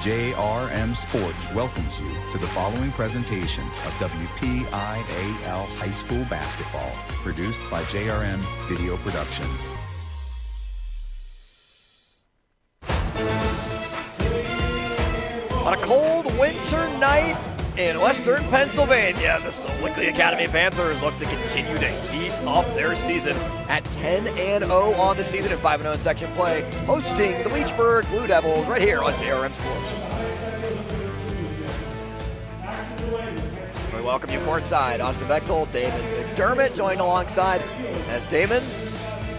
JRM Sports welcomes you to the following presentation of WPIAL High School Basketball, produced by JRM Video Productions. On a cold winter night in western Pennsylvania, the Sewickley Academy Panthers look to continue to heat up their season at 10-0 on the season and 5-0 in section play, hosting the Leechburg Blue Devils right here on JRM Sports. We welcome you courtside. Austin Bechtel, Damon McDermott joined alongside as Damon.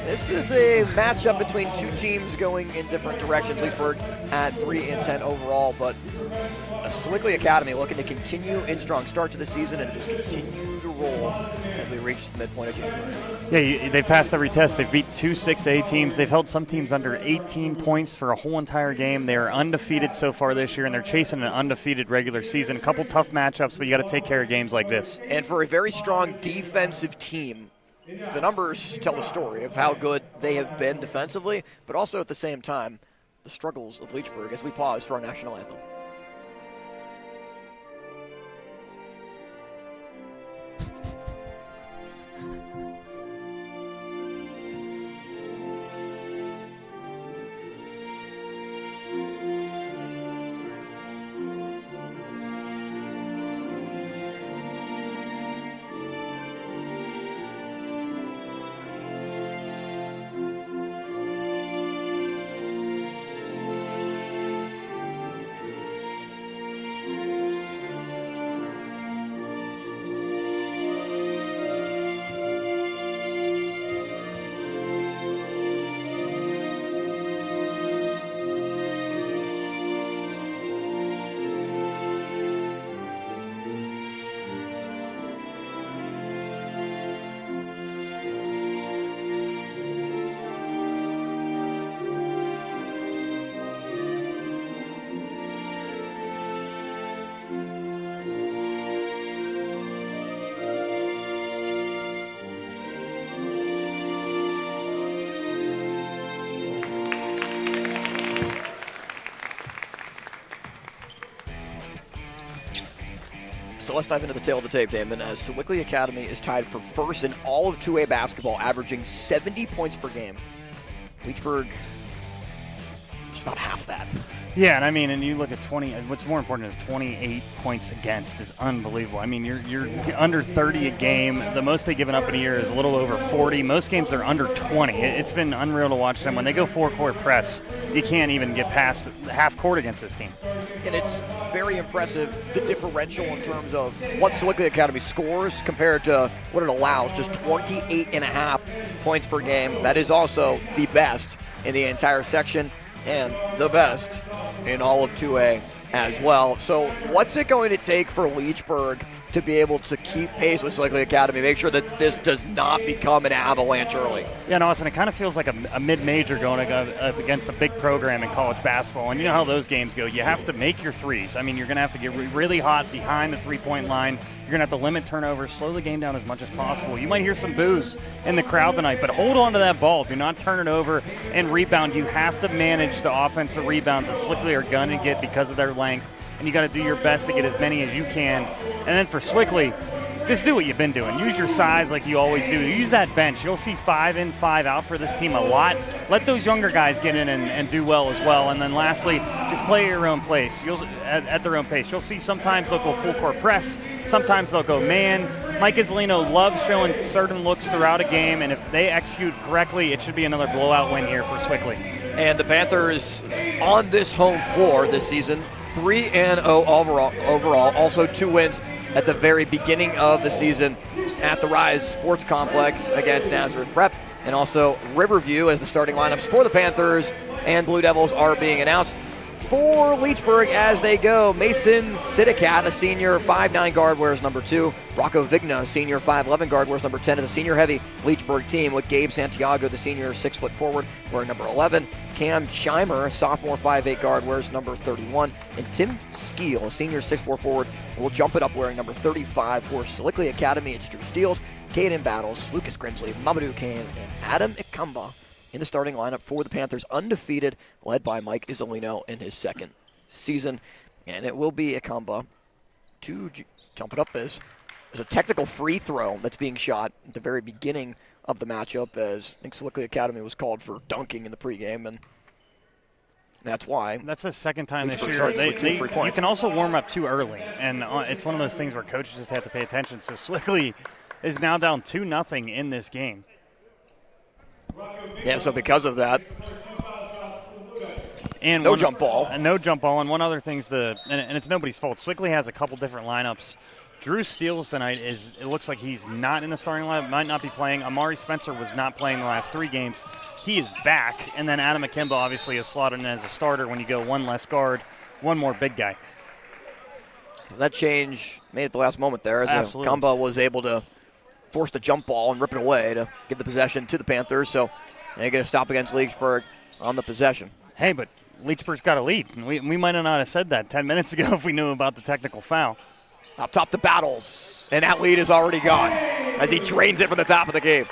This is a matchup between two teams going in different directions. Leechburg at 3-10 overall, but the Sewickley Academy looking to continue its strong start to the season and just continue to roll as we reach the midpoint of January. Yeah, they passed every test. They've beat two 6A teams. They've held some teams under 18 points for a whole entire game. They are undefeated so far this year, and they're chasing an undefeated regular season. A couple tough matchups, but you got to take care of games like this. And for a very strong defensive team, the numbers tell the story of how good they have been defensively, but also at the same time, the struggles of Leechburg as we pause for our national anthem. So let's dive into the tail of the tape, Damon, as Sewickley Academy is tied for first in all of 2A basketball, averaging 70 points per game. Leechburg, just about half that. Yeah, and you look at 20. What's more important is 28 points against is unbelievable. I mean, you're under 30 a game. The most they've given up in a year is a little over 40. Most games are under 20. It's been unreal to watch them. When they go four-court press, you can't even get past half court against this team. And it's very impressive, the differential in terms of what Sewickley Academy scores compared to what it allows, just 28.5 points per game. That is also the best in the entire section and the best in all of 2A as well. So what's it going to take for Leechburg to be able to keep pace with Sewickley Academy, make sure that this does not become an avalanche early? Yeah, and Austin, it kind of feels like a mid-major going up against a big program in college basketball. And you know how those games go. You have to make your threes. I mean, you're going to have to get really hot behind the three-point line. You're going to have to limit turnovers, slow the game down as much as possible. You might hear some boos in the crowd tonight, but hold on to that ball. Do not turn it over and rebound. You have to manage the offensive rebounds that Sewickley are going to get because of their length, and you got to do your best to get as many as you can. And then for Sewickley, just do what you've been doing. Use your size like you always do. Use that bench. You'll see 5 in, 5 out for this team a lot. Let those younger guys get in and do well as well. And then lastly, just play at your own pace. At their own pace. You'll see sometimes they'll go full court press. Sometimes they'll go man. Mike Izzolino loves showing certain looks throughout a game, and if they execute correctly, it should be another blowout win here for Sewickley. And the Panthers on this home floor this season, 3-0 overall. Also 2 wins at the very beginning of the season at the Rise Sports Complex against Nazareth Prep, and also Riverview as the starting lineups for the Panthers and Blue Devils are being announced. For Leechburg as they go, Mason Sidikat, a senior 5'9 guard, wears number 2. Rocco Vigna, a senior 5'11 guard, wears number 10 as a senior-heavy Leechburg team, with Gabe Santiago, the senior 6-foot forward, wearing number 11. Cam Scheimer, a sophomore 5'8 guard, wears number 31. And Tim Skeel, a senior 6'4 forward, will jump it up wearing number 35 for Sewickley Academy. It's Drew Steele, Caden Battles, Lucas Grimsley, Mamadou Kane, and Adam Ikamba in the starting lineup for the Panthers, undefeated, led by Mike Izzolino in his second season. And it will be a combo to jump it up as there's a technical free throw that's being shot at the very beginning of the matchup, as I think Sewickley Academy was called for dunking in the pregame, and that's why. That's the second time this Leechburg year. starts with You can also warm up too early, and it's one of those things where coaches just have to pay attention. So Sewickley is now down 2-0 in this game. Yeah, so because of that, and no jump ball. And no jump ball. And one other thing's and it's nobody's fault. Sewickley has a couple different lineups. Drew Steele tonight it looks like he's not in the starting lineup, might not be playing. Amari Spencer was not playing the last 3 games. He is back. And then Adam Akimba obviously is slotted in as a starter when you go one less guard, one more big guy. That change made it the last moment there, as Akimba was able to force the jump ball and rip it away to give the possession to the Panthers. So they get a stop against Leechburg on the possession. Hey, but Leechburg's got a lead. We might not have said that 10 minutes ago if we knew about the technical foul. Up top to Battles, and that lead is already gone as he drains it from the top of the game.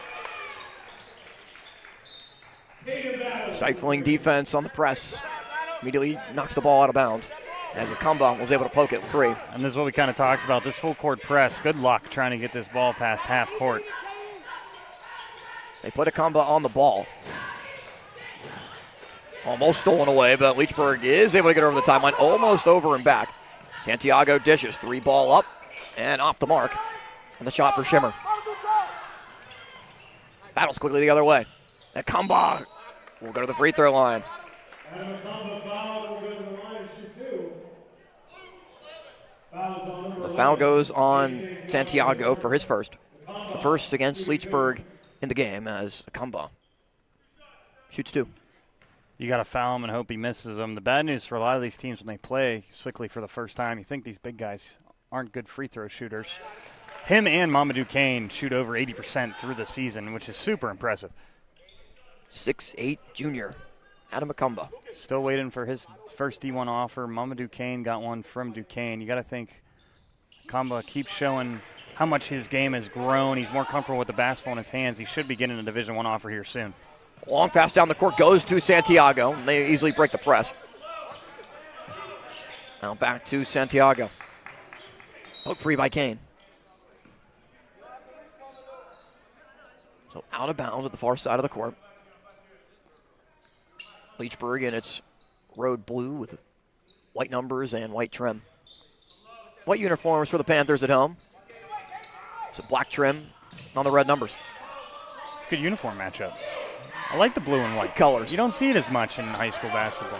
Stifling defense on the press. Immediately knocks the ball out of bounds as Akimba was able to poke it free. And this is what we kind of talked about, this full court press. Good luck trying to get this ball past half court. They put Akimba on the ball. Almost stolen away, but Leechburg is able to get over the timeline, almost over and back. Santiago dishes, 3-ball up and off the mark. And the shot for Shimmer. Battles quickly the other way. Akimba will go to the free throw line. The foul goes on Santiago for his first. The first against Leechburg in the game as Akimba shoots 2. You got to foul him and hope he misses them. The bad news for a lot of these teams when they play Sewickley for the first time, you think these big guys aren't good free throw shooters. Him and Mamadou Kane shoot over 80% through the season, which is super impressive. 6'8" junior, Adam Akimba. Still waiting for his first D1 offer. Mamadou Kane got one from Duquesne. You got to think Akimba keeps showing how much his game has grown. He's more comfortable with the basketball in his hands. He should be getting a Division I offer here soon. Long pass down the court goes to Santiago. They easily break the press. Now back to Santiago. Hook free by Kane. So out of bounds at the far side of the court. Leechburg in its road blue with white numbers and white trim. White uniforms for the Panthers at home. It's a black trim on the red numbers. It's a good uniform matchup. I like the blue and white colors. You don't see it as much in high school basketball.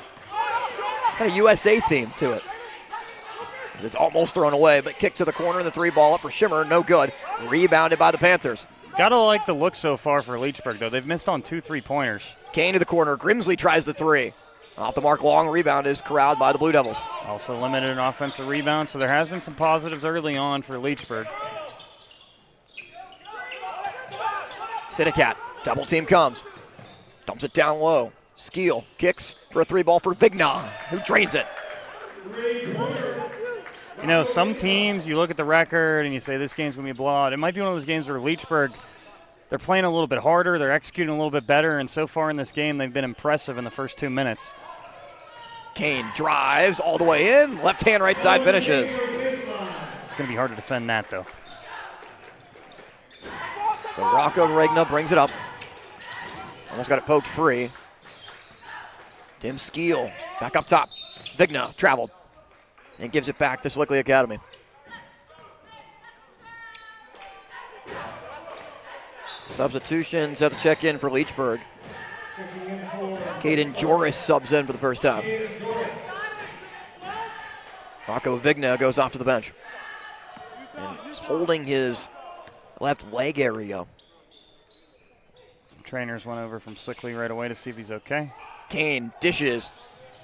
Got a USA theme to it. It's almost thrown away, but kicked to the corner, the 3-ball up for Shimmer, no good. Rebounded by the Panthers. Gotta like the look so far for Leechburg, though. They've missed on 2 3-pointers. Kane to the corner. Grimsley tries the 3. Off the mark, long rebound is corralled by the Blue Devils. Also limited in offensive rebound, so there has been some positives early on for Leechburg. Sinicat, double team comes. Dumps it down low. Skeel kicks for a 3-ball for Vigna, who drains it. You know, some teams, you look at the record and you say this game's going to be a blowout. It might be one of those games where Leechburg, they're playing a little bit harder, they're executing a little bit better, and so far in this game, they've been impressive in the first 2 minutes. Kane drives all the way in. Left hand, right side finishes. It's going to be hard to defend that, though. So Rocco Regna brings it up. Almost got it poked free. Tim Skeel back up top. Vigna traveled and gives it back to Sewickley Academy. Substitutions at the check-in for Leechburg. Caden Joris subs in for the first time. Rocco Vigna goes off to the bench. And he's holding his left leg area. Some trainers went over from Sewickley right away to see if he's okay. Kane dishes.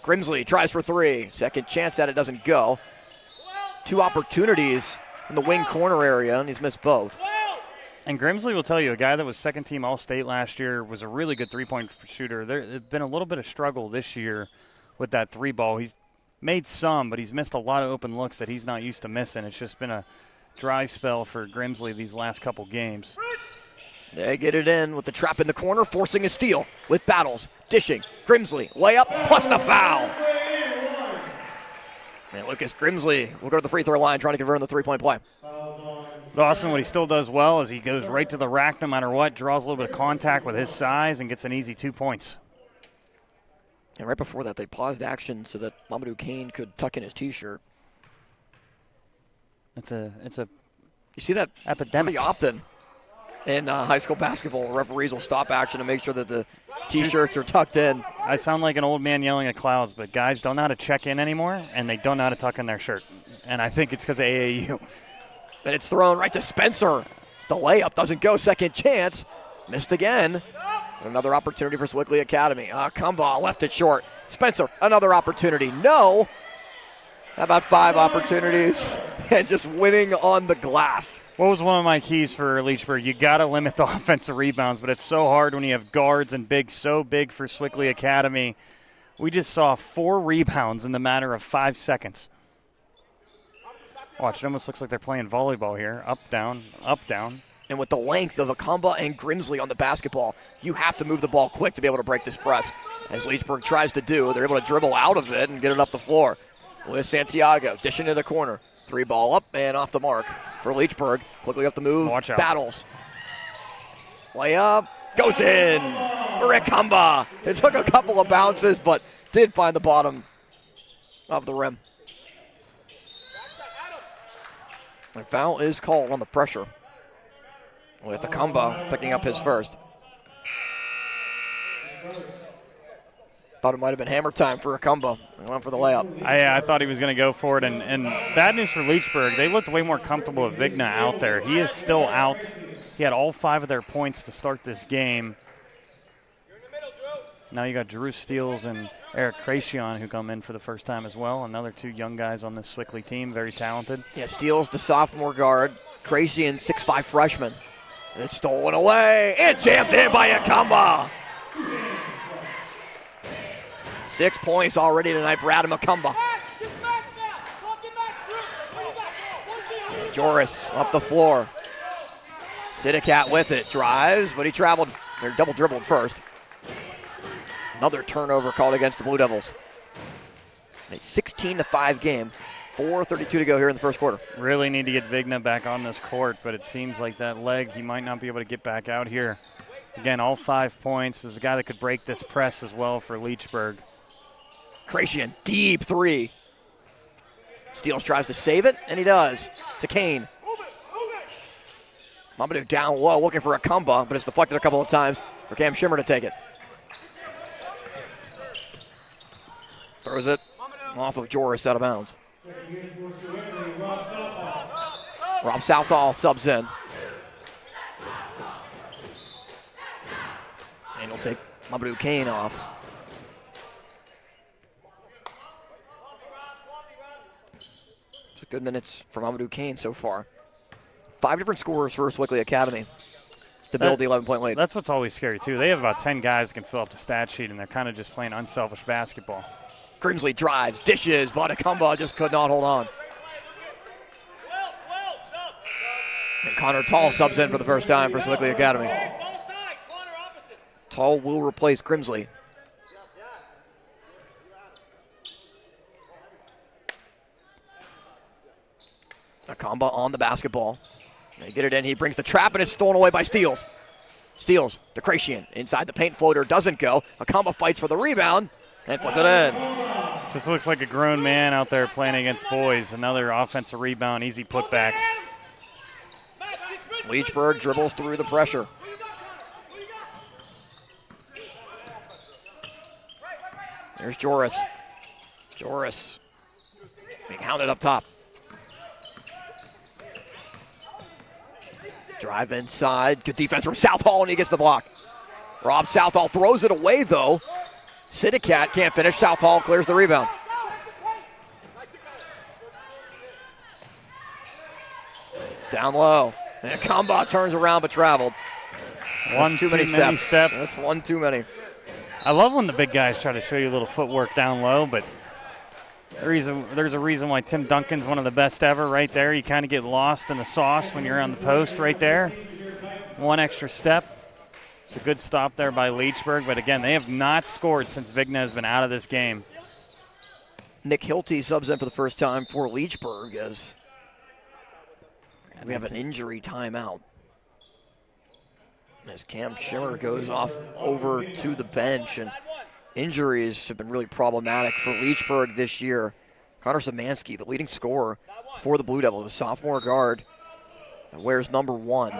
Grimsley tries for 3. Second chance at it doesn't go. 2 opportunities in the wing corner area, and he's missed both. And Grimsley will tell you, a guy that was second team All-State last year, was a really good three-point shooter. There's been a little bit of struggle this year with that 3-ball. He's made some, but he's missed a lot of open looks that he's not used to missing. It's just been a dry spell for Grimsley these last couple games. They get it in with the trap in the corner, forcing a steal with Battles. Dishing. Grimsley, layup, plus the foul. And Lucas Grimsley will go to the free throw line trying to convert on the three-point play. Dawson, what he still does well is he goes right to the rack no matter what, draws a little bit of contact with his size, and gets an easy 2 points. And right before that, they paused action so that Mamadou Kane could tuck in his T-shirt. It's a You see that epidemic pretty often in high school basketball. Referees will stop action to make sure that the T-shirts are tucked in. I sound like an old man yelling at clouds, but guys don't know how to check in anymore, and they don't know how to tuck in their shirt. And I think it's because of AAU. And it's thrown right to Spencer. The layup doesn't go. Second chance. Missed again. Another opportunity for Sewickley Academy. Kumba left it short. Spencer, another opportunity. No. How about 5 opportunities and just winning on the glass? What was one of my keys for Leechburg? You got to limit the offensive rebounds, but it's so hard when you have guards and bigs so big for Sewickley Academy. We just saw 4 rebounds in the matter of 5 seconds. Watch, it almost looks like they're playing volleyball here. Up, down, up, down. And with the length of Akamba and Grimsley on the basketball, you have to move the ball quick to be able to break this press. As Leechburg tries to do, they're able to dribble out of it and get it up the floor. With Santiago, dishing to the corner. 3 ball up and off the mark for Leechburg. Quickly up the move, Watch out. battles. Layup, goes in for Akamba. It took a couple of bounces, but did find the bottom of the rim. And foul is called on the pressure, with Akamba picking up his first. Thought it might have been hammer time for Akamba. He went for the layup. I thought he was going to go for it, and bad news for Leechburg. They looked way more comfortable with Vigna out there. He is still out. He had all 5 of their points to start this game. Now you got Drew Steele and Eric Kracion who come in for the first time as well. Another 2 young guys on this Sewickley team, very talented. Yeah, Steele's the sophomore guard. Kracion, 6'5" freshman. And it's stolen away and jammed in by Akamba. 6 points already tonight for Adam Akamba. Joris up the floor. Sidicat with it, drives, but he traveled, or double dribbled first. Another turnover called against the Blue Devils. A 16-5 game. 4:32 to go here in the first quarter. Really need to get Vigna back on this court, but it seems like that leg, he might not be able to get back out here. Again, all 5 points. There's a guy that could break this press as well for Leechburg. Kracion, deep 3. Steele tries to save it, and he does. To Kane. Mamadou down low, looking for Akamba, but it's deflected a couple of times for Cam Schimmer to take it. Throws it off of Joris out of bounds. Rob Southall subs in. And he'll take Mamadou Kane off. It's good minutes for Mamadou Kane so far. 5 different scorers for Sewickley Academy to build the 11-point lead. That's what's always scary, too. They have about 10 guys that can fill up the stat sheet, and they're kind of just playing unselfish basketball. Grimsley drives, dishes, but Akamba just could not hold on. And Connor Tall subs in for the first time for Sewickley Academy. Tall will replace Grimsley. Akamba on the basketball. They get it in. He brings the trap, and it's stolen away by Steele. Steele to Kracion. Inside the paint, floater doesn't go. Akamba fights for the rebound and puts it in. Just looks like a grown man out there playing against boys. Another offensive rebound, easy putback. Leechburg dribbles through the pressure. There's Joris. Joris being hounded up top. Drive inside. Good defense from Southall, and he gets the block. Rob Southall throws it away, though. Sidicat can't finish. Southall clears the rebound. Down low. And Akamba turns around but traveled. One too many steps. That's one too many. I love when the big guys try to show you a little footwork down low, but there's a reason why Tim Duncan's one of the best ever right there. You kind of get lost in the sauce when you're on the post right there. One extra step. It's a good stop there by Leechburg, but again, they have not scored since Vigna has been out of this game. Nick Hilty subs in for the first time for Leechburg as we have an injury timeout. As Cam Schimmer goes off over to the bench, and injuries have been really problematic for Leechburg this year. Connor Szymanski, the leading scorer for the Blue Devils, a sophomore guard that wears number 1.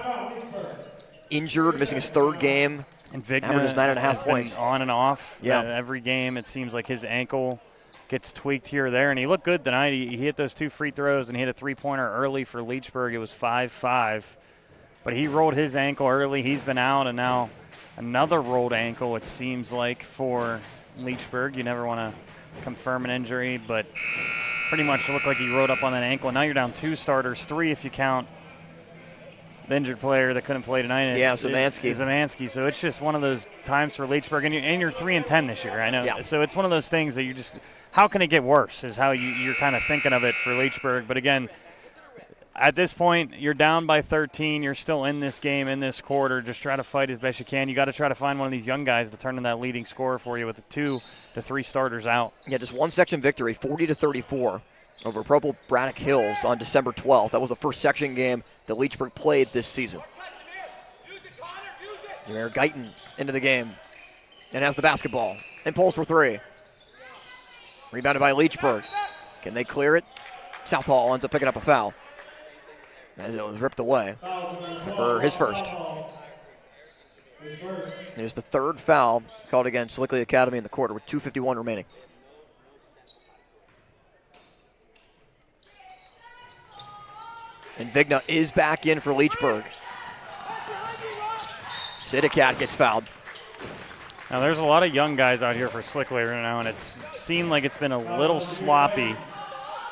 Injured, missing his 3rd game. And Vigna averages 9.5 points. On and off. Yeah. Every game, it seems like his ankle gets tweaked here or there. And he looked good tonight. He hit those 2 free throws and he hit a 3-pointer early for Leechburg. It was 5-5. But he rolled his ankle early. He's been out, and now another rolled ankle, it seems like, for Leechburg. You never want to confirm an injury, but pretty much looked like he rode up on that ankle. Now you're down 2 starters, 3 if you count the injured player that couldn't play tonight. Szymanski. So it's just one of those times for Leechburg, and you're 3-10 this year. I know. Yeah. So it's one of those things that you just, how can it get worse? Is how you're kind of thinking of it for Leechburg. But again, at this point, you're down by 13. You're still in this game, in this quarter. Just try to fight as best you can. You got to try to find one of these young guys to turn in that leading scorer for you with the 2 to 3 starters out. Yeah, just one section victory, 40-34 over Purple Braddock Hills on December 12th. That was the first section game that Leechburg played this season. Jameer Guyton into the game and has the basketball and pulls for 3. Rebounded by Leechburg. Can they clear it? Southall ends up picking up a foul as it was ripped away for his first. It is the 3rd foul called against Sewickley Academy in the quarter with 2:51 remaining. And Vigna is back in for Leechburg. Sidikat gets fouled. Now there's a lot of young guys out here for Sewickley right now, and it's seemed like it's been a little sloppy.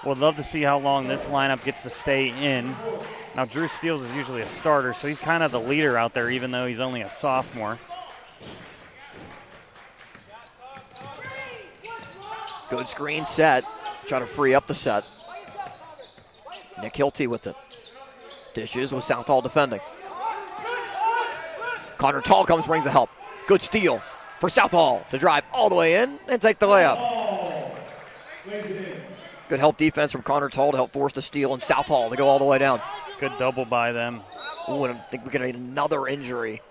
Would love to see how long this lineup gets to stay in. Now Drew Steele is usually a starter, so he's kind of the leader out there, even though he's only a sophomore. Good screen set. Trying to free up the set. Nick Hilty with it. Dishes with Southall defending. Connor Tall comes, brings the help. Good steal for Southall to drive all the way in and take the layup. Good help defense from Connor Tall to help force the steal, and Southall to go all the way down. Good double by them. Ooh, and I think we're going to need another injury.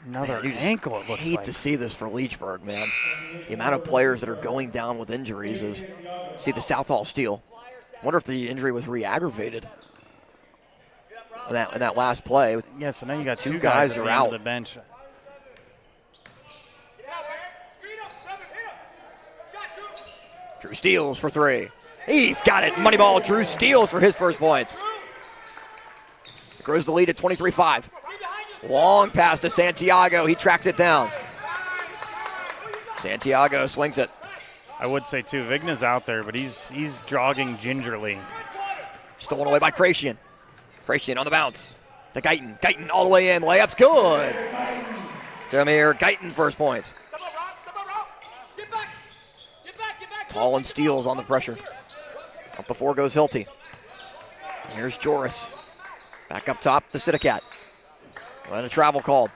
Another ankle, it looks like. Hate to see this for Leechburg, man. The amount of players that are going down with injuries is, see the Southall steal. Wonder if the injury was re-aggravated in that last play. Yeah, so now you got 2 guys are out. The bench. Drew Steele for 3. He's got it. Money ball. Drew Steele for his first points. It grows the lead at 23-5. Long pass to Santiago. He tracks it down. Santiago swings it. I would say, too, Vigna's out there, but he's jogging gingerly. Stolen away by Kratian. Kratian on the bounce. To Guyton. Guyton all the way in. Layup's good. Jameer Guyton first points. Tall and Steele's on the pressure. Up the 4 goes Hilty. Here's Joris. Back up top to Sidikat. And a travel called.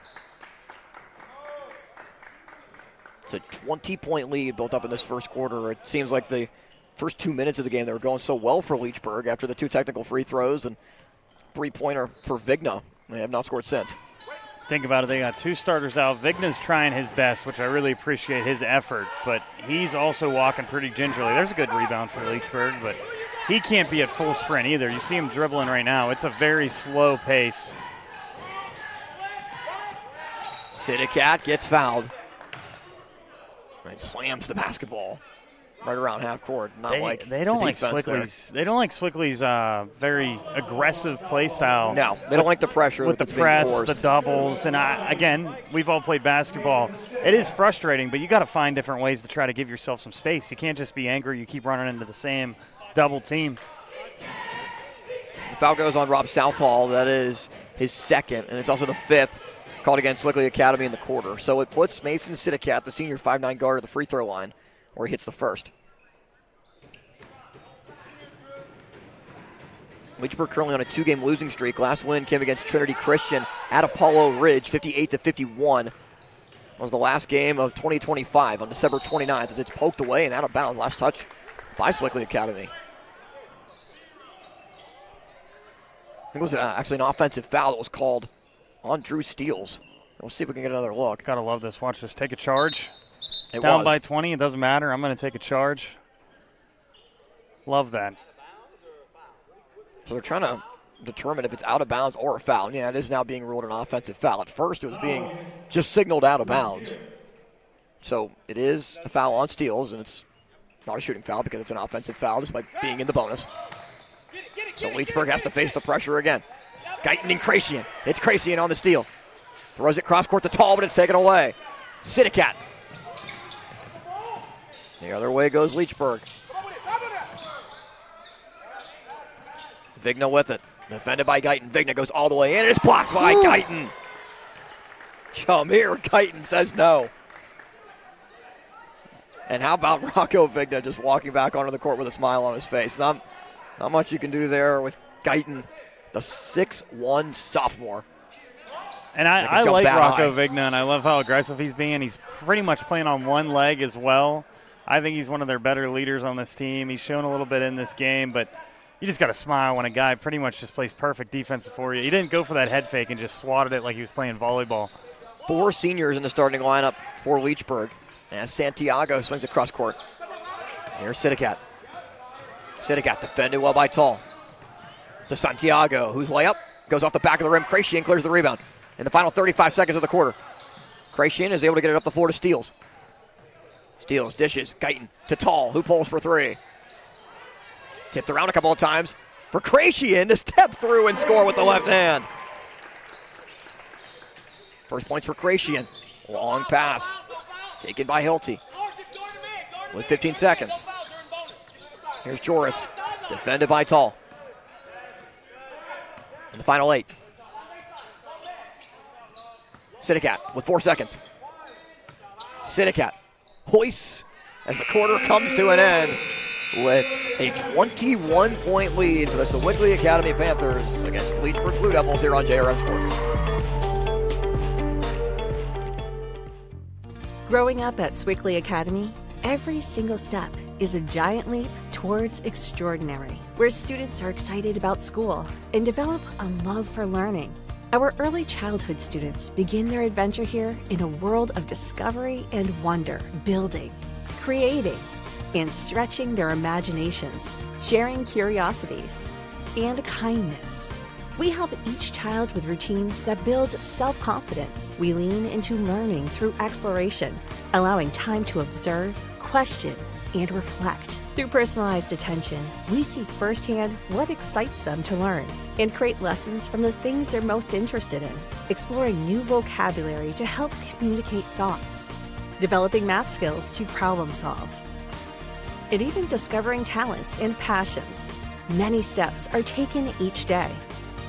It's a 20-point lead built up in this first quarter. It seems like the first 2 minutes of the game, they were going so well for Leechburg after the 2 technical free throws and 3-pointer for Vigna. They have not scored since. Think about it, they got 2 starters out. Vigna's trying his best, which I really appreciate his effort, but he's also walking pretty gingerly. There's a good rebound for Leechburg, but he can't be at full sprint either. You see him dribbling right now. It's a very slow pace. Sidikat gets fouled. And slams the basketball right around half court. They don't like Sewickley's very aggressive play style. No, they don't like the pressure with the press, the doubles, and again, we've all played basketball. It is frustrating, but you got to find different ways to try to give yourself some space. You can't just be angry. You keep running into the same double team. The foul goes on Rob Southall. That is his 2nd, and it's also the 5th called against Sewickley Academy in the quarter. So it puts Mason Sidikat, the senior 5'9" guard, at the free throw line, where he hits the first. Leechburg currently on a 2-game losing streak. Last win came against Trinity Christian at Apollo Ridge, 58-51. was the last game of 2025 on December 29th as it's poked away and out of bounds. Last touch by Sewickley Academy. I think it was actually an offensive foul that was called on Drew Steele. We'll see if we can get another look. Gotta love this. Watch this. Take a charge. It Down was. by 20. It doesn't matter. I'm going to take a charge. Love that. So they're trying to determine if it's out of bounds or a foul. Yeah, it is now being ruled an offensive foul. At first, it was being just signaled out of bounds. So it is a foul on Steele, and it's not a shooting foul because it's an offensive foul despite being in the bonus. So Leechburg has to face the pressure again. Guyton and Kracian. It's Kracian on the steal. Throws it cross court to Tall, but it's taken away. Sitticat. The other way goes Leechburg. Vigna with it. Defended by Guyton. Vigna goes all the way in, and it's blocked by Guyton. Shamir Guyton says no. And how about Rocco Vigna just walking back onto the court with a smile on his face? Not much you can do there with Guyton, the 6'1 sophomore. And I like Rocco Vigna, and I love how aggressive he's being. He's pretty much playing on one leg as well. I think he's one of their better leaders on this team. He's shown a little bit in this game, but you just got to smile when a guy pretty much just plays perfect defense for you. He didn't go for that head fake and just swatted it like he was playing volleyball. 4 seniors in the starting lineup for Leechburg. As Santiago swings across court. Here's Sitticat. Sitticat defended well by Tall. To Santiago, whose layup goes off the back of the rim. Kracian clears the rebound in the final 35 seconds of the quarter. Kracian is able to get it up the floor to Steele. Steele dishes. Guyton to Tall, who pulls for 3. Tipped around a couple of times for Kracian to step through and score with the left hand. First points for Kracian. Long pass. Taken by Hilty. With 15 seconds. Here's Joris. Defended by Tall. In the final 8. Sitticat with 4 seconds. Sitticat hoists as the quarter comes to an end with a 21-point lead for the Sewickley Academy Panthers against the Leechburg Blue Devils here on JRM Sports. Growing up at Sewickley Academy, every single step is a giant leap towards extraordinary, where students are excited about school and develop a love for learning. Our early childhood students begin their adventure here in a world of discovery and wonder, building, creating, and stretching their imaginations, sharing curiosities, and kindness. We help each child with routines that build self-confidence. We lean into learning through exploration, allowing time to observe, question, and reflect. Through personalized attention, we see firsthand what excites them to learn and create lessons from the things they're most interested in, exploring new vocabulary to help communicate thoughts, developing math skills to problem solve, and even discovering talents and passions. Many steps are taken each day,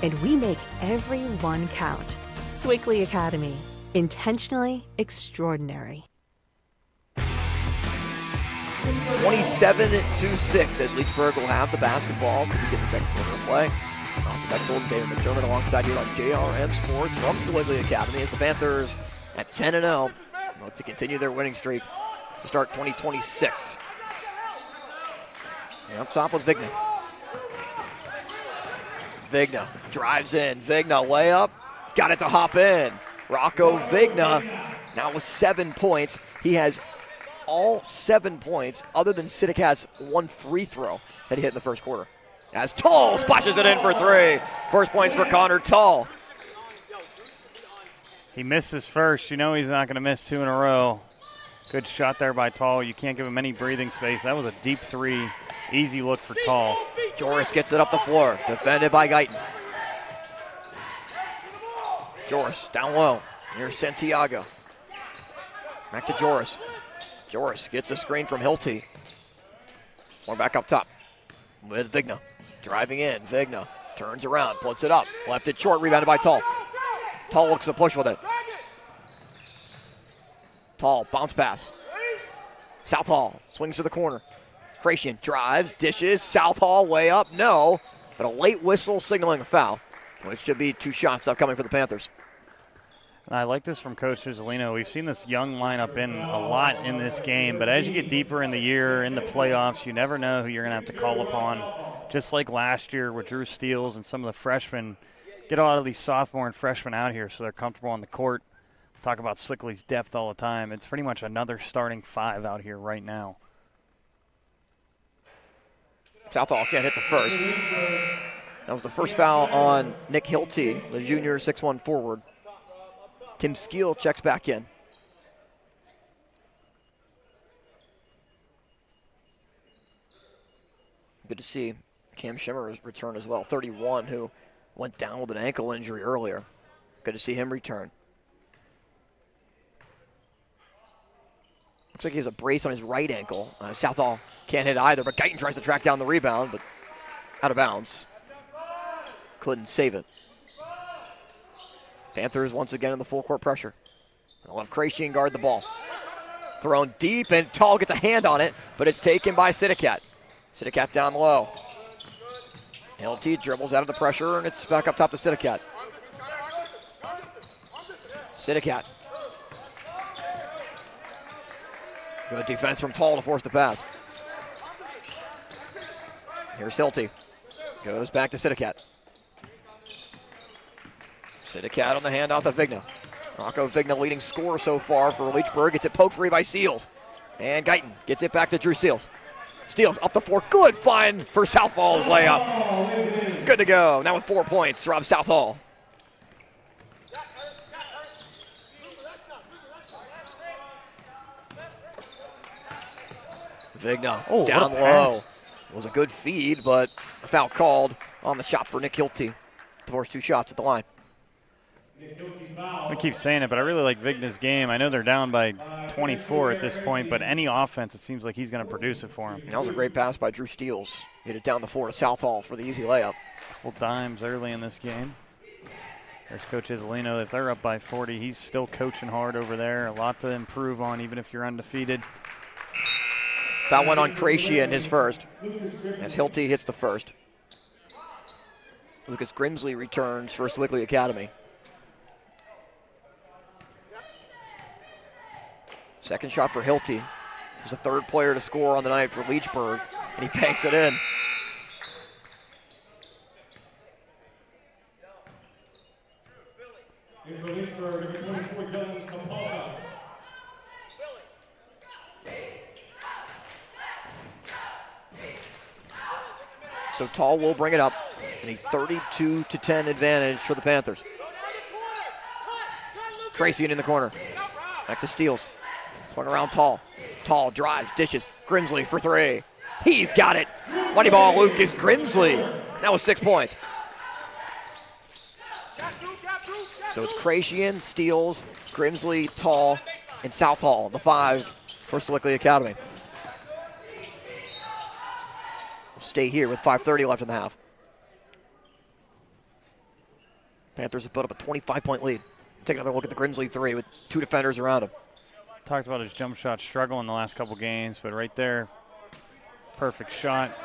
and we make every one count. Sewickley Academy, intentionally extraordinary. 27-6 as Leechburg will have the basketball to begin the second quarter of play. Austin Beckfold, David McDermott alongside here on JRM Sports from Sewickley Academy as the Panthers at 10-0 look to continue their winning streak to start 2026. And up top with Vigna. Vigna drives in. Vigna layup. Got it to hop in. Rocco Vigna now with 7 points. He has all 7 points other than Sitticat's 1 free throw that he hit in the first quarter. As Tall splashes it in for 3. First points for Connor Tall. He missed his first. You know he's not going to miss 2 in a row. Good shot there by Tall. You can't give him any breathing space. That was a deep 3. Easy look for Tall. Joris gets it up the floor. Defended by Guyton. Joris down low. Here's Santiago. Back to Joris. Joris gets a screen from Hilty. One back up top with Vigna. Driving in. Vigna turns around, puts it up. Left it short, rebounded by Tall. Tall looks to push with it. Tall, bounce pass. Southall swings to the corner. Kracian drives, dishes. Southall way up, no. But a late whistle signaling a foul, which should be 2 shots upcoming for the Panthers. I like this from Coach Fusilino. We've seen this young lineup in a lot in this game, but as you get deeper in the year, in the playoffs, you never know who you're going to have to call upon. Just like last year with Drew Steele and some of the freshmen, get a lot of these sophomore and freshmen out here so they're comfortable on the court. Talk about Sewickley's depth all the time. It's pretty much another starting 5 out here right now. Southall can't hit the first. That was the first foul on Nick Hilty, the junior 6'1" forward. Tim Skeel checks back in. Good to see Cam Shimmer's return as well, 31, who went down with an ankle injury earlier. Good to see him return. Looks like he has a brace on his right ankle. Southall can't hit either, but Guyton tries to track down the rebound, but out of bounds. Couldn't save it. Panthers once again in the full court pressure. They'll have Krashian guard the ball. Thrown deep, and Tall gets a hand on it, but it's taken by Sidikat. Sidikat down low. LT dribbles out of the pressure, and it's back up top to Sidikat. Sidikat. Good defense from Tall to force the pass. Here's Hilty. Goes back to Sidikat. Sidikat on the handoff to Vigna. Rocco Vigna leading scorer so far for Leechburg. Gets it poked free by Seals. And Guyton gets it back to Drew Seals. Steals up the floor. Good find for Southall's layup. Good to go. Now with 4 points, Rob Southall. Vigna down low. It was a good feed, but a foul called on the shot for Nick Hilty. To force 2 shots at the line. I keep saying it, but I really like Vigna's game. I know they're down by 24 at this point, but any offense, it seems like he's going to produce it for him. That was a great pass by Drew Steele. Hit it down the floor to Southall for the easy layup. Couple dimes early in this game. There's Coach Isolino. If they're up by 40, he's still coaching hard over there. A lot to improve on, even if you're undefeated. That one on Krashian, his first, as Hilty hits the first. Lucas Grimsley returns for Sewickley Academy. Second shot for Hilty. He's the 3rd player to score on the night for Leechburg, and he banks it in. So Tall will bring it up, and a 32-10 advantage for the Panthers. Krashian in the corner. Back to Steele. Swung around Tall. Tall drives, dishes. Grimsley for 3. He's got it. Money ball, Lucas Grimsley. That was 6 points. So it's Krashian, Steele, Grimsley, Tall, and Southall, the 5 for Sewickley Academy. We'll stay here with 5:30 left in the half. Panthers have put up a 25-point lead. Take another look at the Grimsley 3 with 2 defenders around him. Talked about his jump shot struggle in the last couple games, but right there, perfect shot.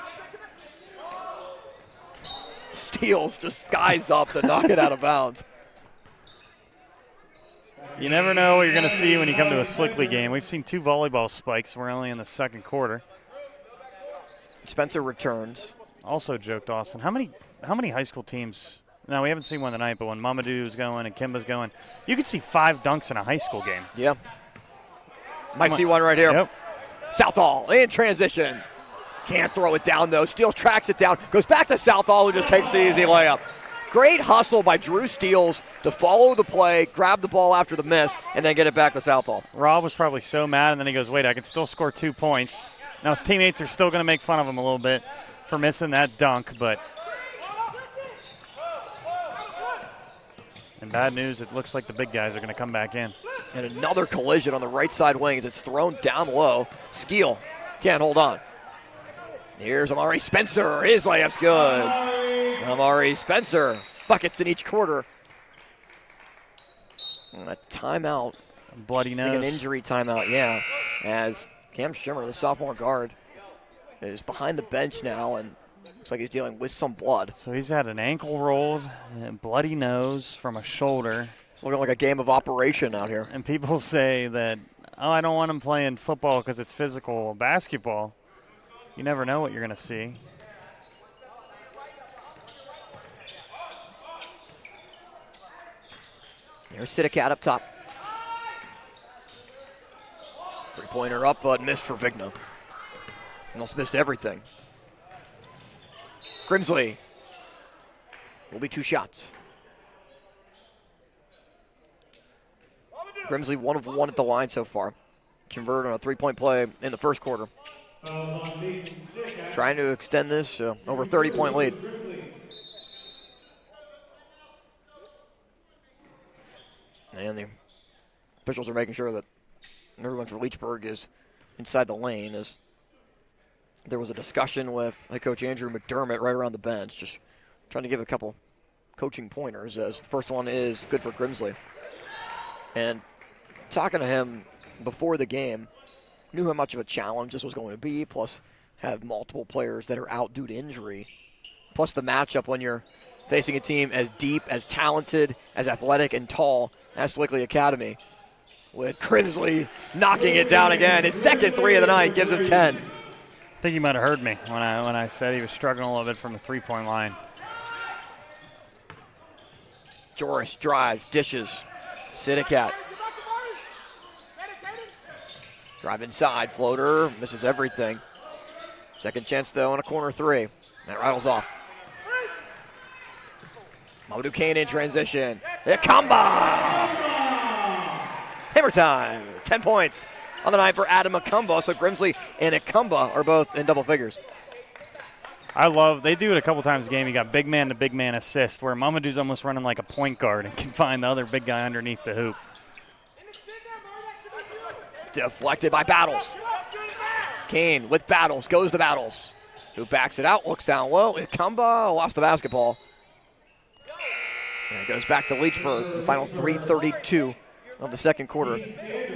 Steele just skies up to knock it out of bounds. You never know what you're going to see when you come to a Sewickley game. We've seen 2 volleyball spikes. We're only in the 2nd quarter. Spencer returns. Also joked Austin, how many high school teams? Now, we haven't seen one tonight, but when Mamadou's going and Kimba's going, you could see 5 dunks in a high school game. Yeah. Might see one right here. Yep. Southall in transition. Can't throw it down, though. Steele tracks it down. Goes back to Southall, who just takes the easy layup. Great hustle by Drew Steele to follow the play, grab the ball after the miss, and then get it back to Southall. Rob was probably so mad, and then he goes, wait, I can still score 2 points. Now his teammates are still going to make fun of him a little bit for missing that dunk, but in bad news, it looks like the big guys are going to come back in. And another collision on the right side wing as it's thrown down low. Skeel can't hold on. Here's Amari Spencer. His layup's good. Amari Spencer. Buckets in each quarter. And a timeout. Bloody nose. An injury timeout, yeah. As Cam Shimmer, the sophomore guard, is behind the bench now and looks like he's dealing with some blood. So he's had an ankle rolled and bloody nose from a shoulder. It's looking like a game of operation out here. And people say that, oh, I don't want him playing football because it's physical. Basketball, you never know what you're going to see. There's Sitticat up top. Three-pointer up, but missed for Vigna. Almost missed everything. Grimsley will be 2 shots. Grimsley 1 of 1 at the line so far. Converted on a 3-point play in the first quarter. Trying to extend this over 30-point lead. And the officials are making sure that everyone for Leechburg is inside the lane, as there was a discussion with head coach Andrew McDermott right around the bench, just trying to give a couple coaching pointers, as the first one is good for Grimsley. And talking to him before the game, knew how much of a challenge this was going to be, plus have multiple players that are out due to injury, plus the matchup when you're facing a team as deep, as talented, as athletic, and tall as Sewickley Academy, with Grimsley knocking it down again. His second 3 of the night gives him 10. I think he might have heard me when I said he was struggling a little bit from the 3-point line. Joris drives, dishes. Sitticat. Drive inside, floater, misses everything. Second chance though on a corner 3. That rattles off. Mamadou Kane in transition. Akamba! Hammer time. 10 points on the night for Adam Akamba. So Grimsley and Akamba are both in double figures. They do it a couple times a game. You got big man to big man assist, where Mamadou's almost running like a point guard and can find the other big guy underneath the hoop. Deflected by Battles. Kane with Battles, goes to Battles, who backs it out, looks down low. Akamba lost the basketball. And it goes back to Leechburg. The final 3:32 of the second quarter.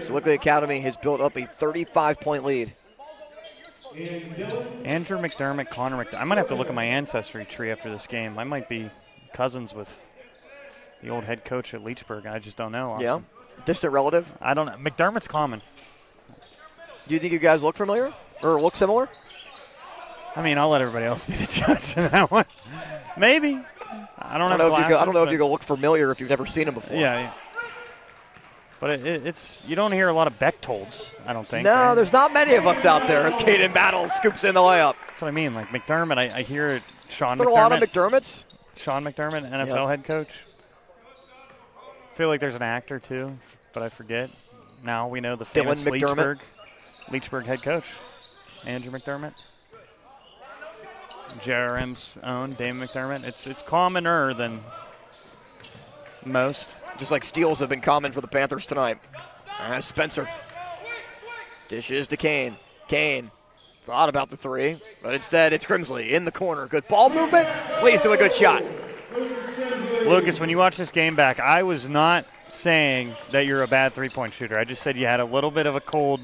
Sewickley Academy has built up a 35-point lead. Andrew McDermott, Connor McDermott. I might have to look at my ancestry tree after this game. I might be cousins with the old head coach at Leechburg. I just don't know, Austin. Yeah, distant relative. I don't know. McDermott's common. Do you think you guys look familiar or look similar? I mean, I'll let everybody else be the judge in that one. Maybe. I don't know if you go look familiar if you've never seen him before. Yeah. But it's you don't hear a lot of Bechtolds, I don't think. No, right? There's not many of us out there as Caden Battle scoops in the layup. That's what I mean. Like McDermott, I hear Sean there McDermott. There are a lot of McDermotts. Sean McDermott, NFL head coach. I feel like there's an actor too, but I forget. Now we know the famous Leechburg head coach, Andrew McDermott. JRM's own Damon McDermott. It's commoner than most. Just like steals have been common for the Panthers tonight. Spencer. Dishes to Kane. Kane thought about the 3, but instead it's Grimsley in the corner. Good ball movement, leads to a good shot. Lucas, when you watch this game back, I was not saying that you're a bad 3-point shooter. I just said you had a little bit of a cold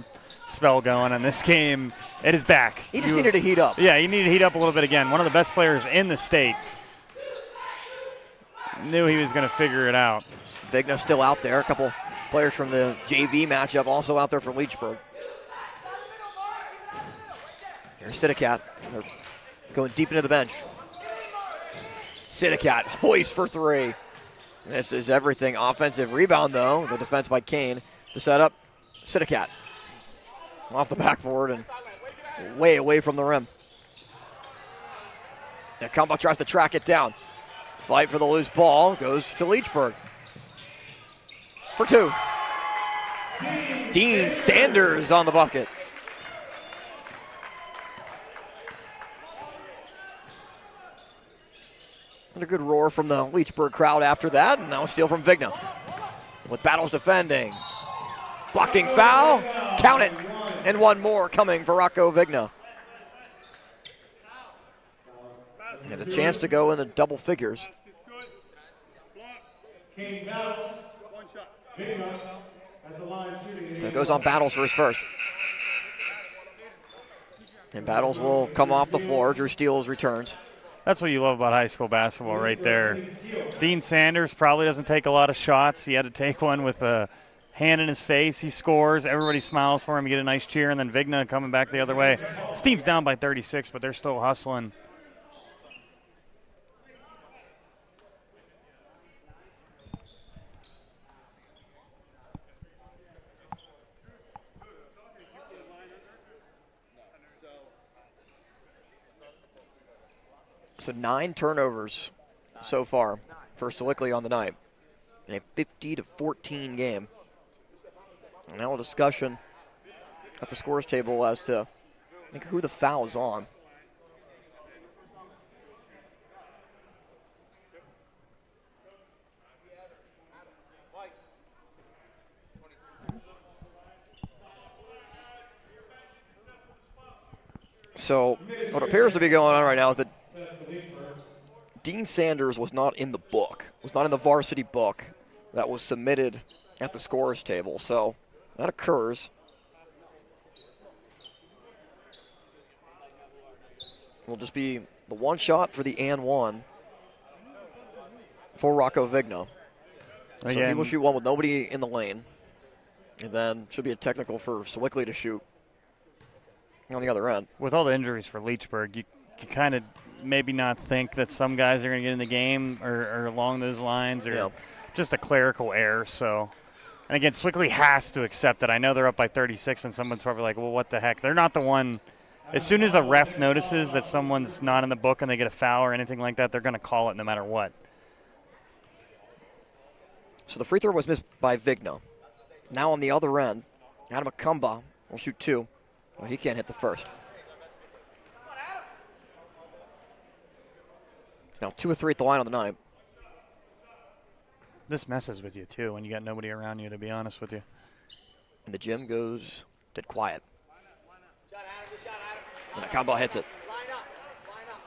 spell going, and this game, it is back. He just needed to heat up. Yeah, he needed to heat up a little bit again. One of the best players in the state. Knew he was going to figure it out. Vigna still out there. A couple players from the JV matchup also out there for Leechburg. Here's Sitticat. Going deep into the bench. Sitticat hoist for 3. This is everything. Offensive rebound, though. The defense by Kane. The setup. Sitticat. Off the backboard and way away from the rim. Now Akamba tries to track it down. Fight for the loose ball. Goes to Leechburg. For 2. Dean Sanders on the bucket. And a good roar from the Leechburg crowd after that. And now a steal from Vigna. With Battles defending. Blocking foul. Count it. And one more coming for Rocco Vigna. He has a chance to go in the double figures. That goes on Battles for his first. And Battles will come off the floor. Drew Steele returns. That's what you love about high school basketball right there. Dean Sanders probably doesn't take a lot of shots. He had to take one with a hand in his face. He scores. Everybody smiles for him. You get a nice cheer, and then Vigna coming back the other way. This team's down by 36, but they're still hustling. So 9 turnovers so far for Sewickley on the night in a 50-14 game. And now a discussion at the scores table as to who the foul is on. So what appears to be going on right now is that Dean Sanders was not in the book, was not in the varsity book that was submitted at the scores table. So that occurs. Will just be the one shot for the and one for Rocco Vigna. So he will shoot one with nobody in the lane. And then should be a technical for Sewickley to shoot on the other end. With all the injuries for Leechburg, you kind of maybe not think that some guys are going to get in the game or along those lines, or just a clerical error. So, and again, Sewickley has to accept it. I know they're up by 36, and someone's probably like, well, what the heck? They're not the one. As soon as a ref notices that someone's not in the book and they get a foul or anything like that, they're going to call it no matter what. So the free throw was missed by Vigna. Now on the other end, Adam Akumba will shoot 2. Well, he can't hit the first. Now 2 of 3 at the line on the night. This messes with you, too, when you got nobody around you, to be honest with you. And the gym goes dead quiet. And Akumba hits it.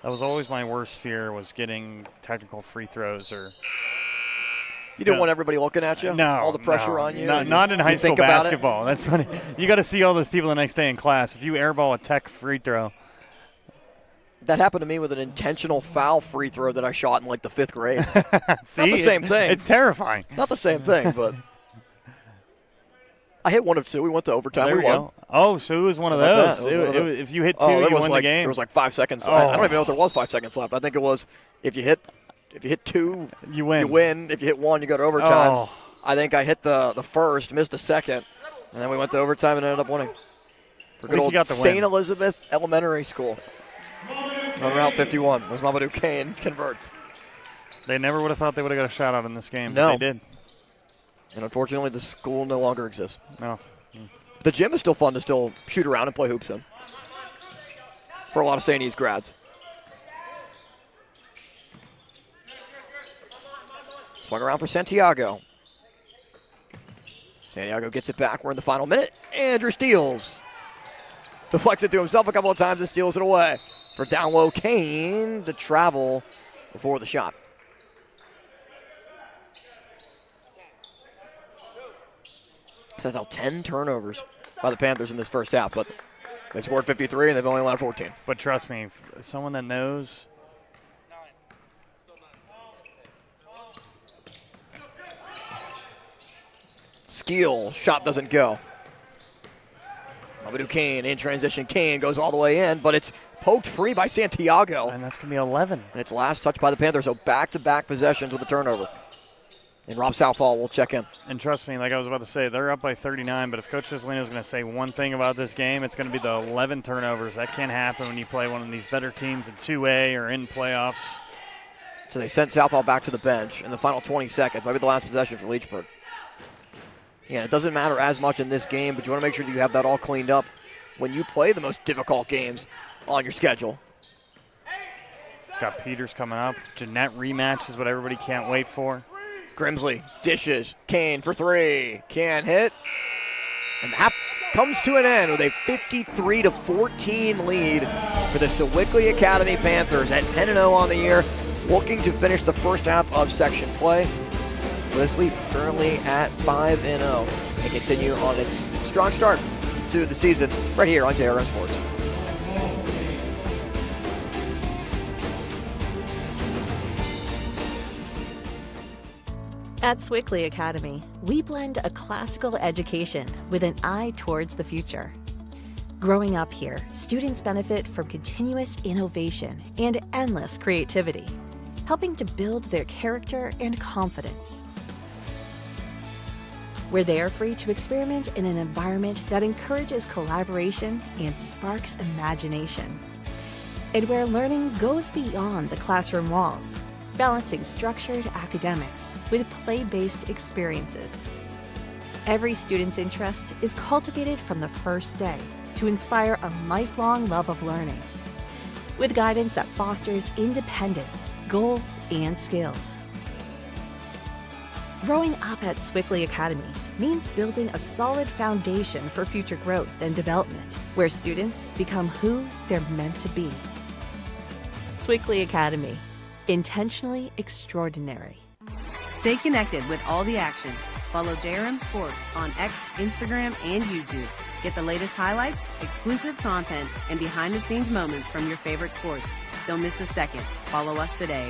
That was always my worst fear, was getting technical free throws or... You didn't want everybody looking at you? No. All the pressure on you? Not in high school basketball. That's funny. You got to see all those people the next day in class. If you airball a tech free throw. That happened to me with an intentional foul free throw that I shot in like the 5th grade. See, not the same thing. It's terrifying. Not the same thing, but I hit 1 of 2. We went to overtime. There we won. Go. Oh, so it was one of those. If you hit 2, you won the game. There was like 5 seconds. Oh. I don't even know if there was 5 seconds left. I think it was if you hit 2, you win. You win. If you hit 1, you go to overtime. Oh. I think I hit the first, missed the second, and then we went to overtime and ended up winning. For good old St. Elizabeth Elementary School. On Route 51 was Mamadou Kane converts. They never would have thought they would have got a shot out in this game. No. But they did. And unfortunately, the school no longer exists. No. The gym is still fun to still shoot around and play hoops in. For a lot of St. E's grads. Swung around for Santiago. Santiago gets it back. We're in the final minute. Andrew steals. Deflects it to himself a couple of times and steals it away. For down low, Kane to travel before the shot. That's now 10 turnovers by the Panthers in this first half, but they've scored 53 and they've only allowed 14. But trust me, someone that knows. Skeel, shot doesn't go. Mamadou Kane in transition. Kane goes all the way in, but it's poked free by Santiago. And that's going to be 11. And it's last touch by the Panthers, so back-to-back possessions with a turnover. And Rob Southall will check in. And trust me, like I was about to say, they're up by 39, but if Coach Cislino is going to say one thing about this game, it's going to be the 11 turnovers. That can't happen when you play one of these better teams in 2A or in playoffs. So they sent Southall back to the bench in the final 20 seconds. Might be the last possession for Leechburg. Yeah, it doesn't matter as much in this game, but you want to make sure that you have that all cleaned up when you play the most difficult games on your schedule. Got Peters coming up. Jeanette rematch is what everybody can't wait for. Grimsley dishes. Kane for 3. Can't hit. And that comes to an end with a 53-14 lead for the Sewickley Academy Panthers at 10-0 on the year, looking to finish the first half of section play. This lead currently at 5-0 and continue on its strong start to the season right here on JRM Sports. At Sewickley Academy, we blend a classical education with an eye towards the future. Growing up here, students benefit from continuous innovation and endless creativity, helping to build their character and confidence. Where they are free to experiment in an environment that encourages collaboration and sparks imagination. And where learning goes beyond the classroom walls, balancing structured academics with play-based experiences. Every student's interest is cultivated from the first day to inspire a lifelong love of learning, with guidance that fosters independence, goals, and skills. Growing up at Sewickley Academy means building a solid foundation for future growth and development, where students become who they're meant to be. Sewickley Academy, intentionally extraordinary. Stay connected with all the action. Follow JRM Sports on X, Instagram, and YouTube. Get the latest highlights, exclusive content, and behind-the-scenes moments from your favorite sports. Don't miss a second. Follow us today.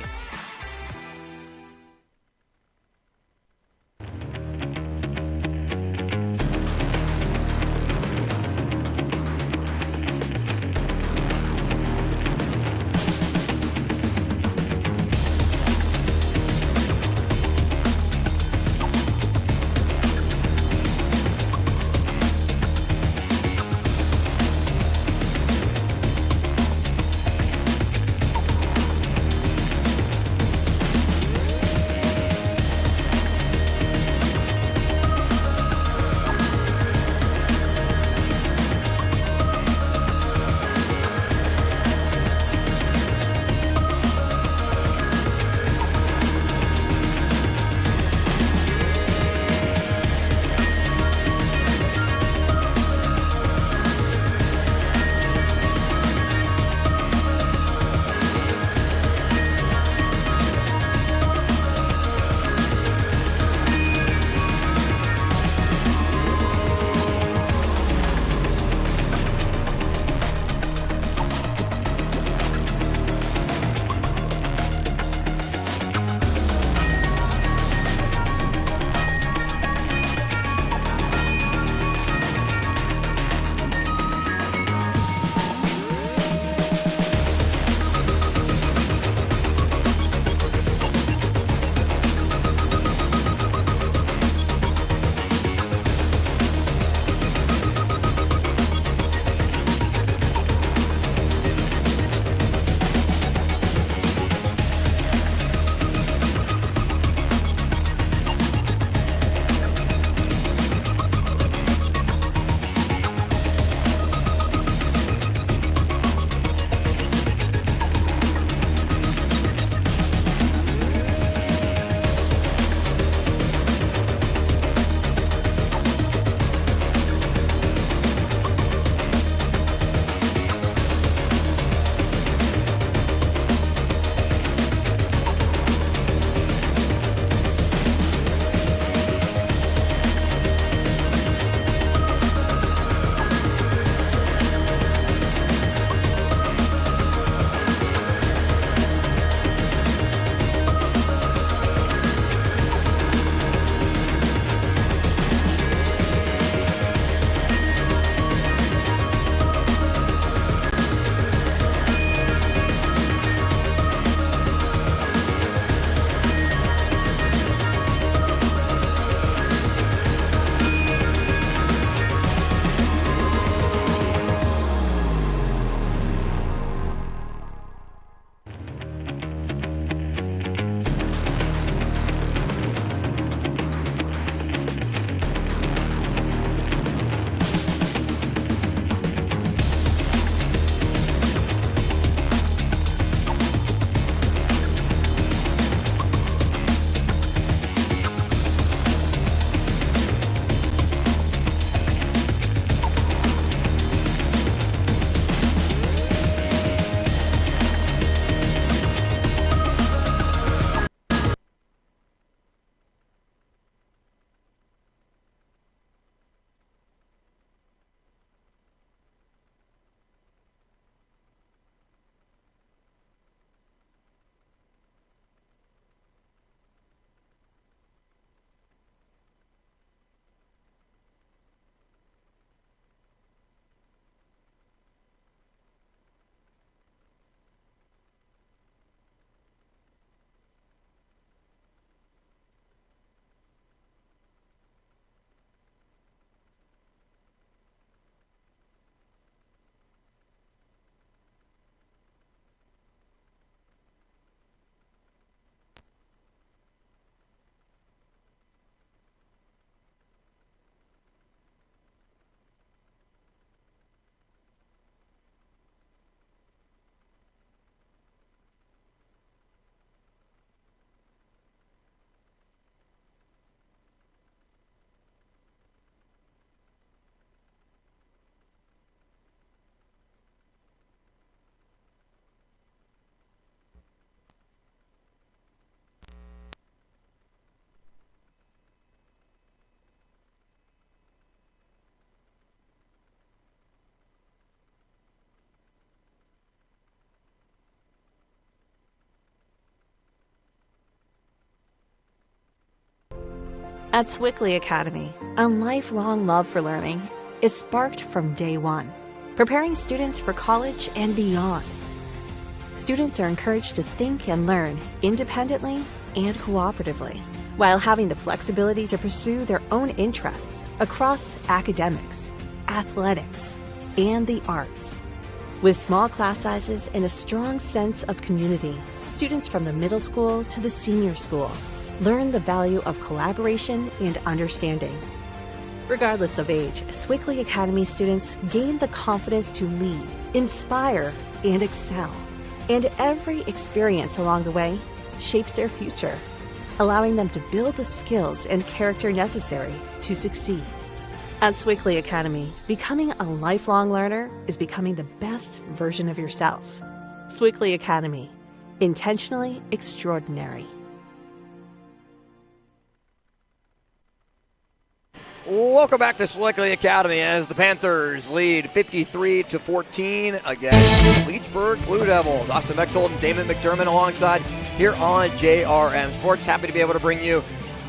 At Sewickley Academy, a lifelong love for learning is sparked from day one, preparing students for college and beyond. Students are encouraged to think and learn independently and cooperatively, while having the flexibility to pursue their own interests across academics, athletics, and the arts. With small class sizes and a strong sense of community, students from the middle school to the senior school learn the value of collaboration and understanding. Regardless of age, Sewickley Academy students gain the confidence to lead, inspire, and excel. And every experience along the way shapes their future, allowing them to build the skills and character necessary to succeed. At Sewickley Academy, becoming a lifelong learner is becoming the best version of yourself. Sewickley Academy, intentionally extraordinary. Welcome back to Sewickley Academy as the Panthers lead 53-14 against Leechburg Blue Devils. Austin Bechtold and Damon McDermott alongside here on JRM Sports. Happy to be able to bring you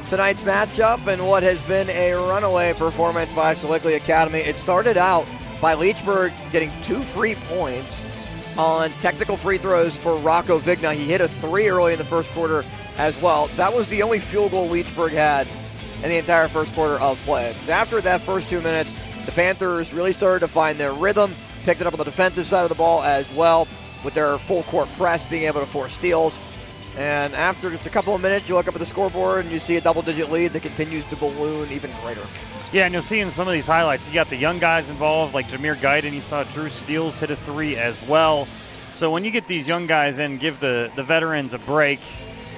tonight's matchup and what has been a runaway performance by Sewickley Academy. It started out by Leechburg getting 2 free points on technical free throws for Rocco Vigna. He hit a 3 early in the first quarter as well. That was the only field goal Leechburg had in the entire first quarter of play. Because after that first 2 minutes, the Panthers really started to find their rhythm, picked it up on the defensive side of the ball as well, with their full court press, being able to force steals. And after just a couple of minutes, you look up at the scoreboard and you see a double-digit lead that continues to balloon even greater. Yeah, and you'll see in some of these highlights, you got the young guys involved, like Jameer Guyton. You saw Drew Steele hit a 3 as well. So when you get these young guys in, give the veterans a break.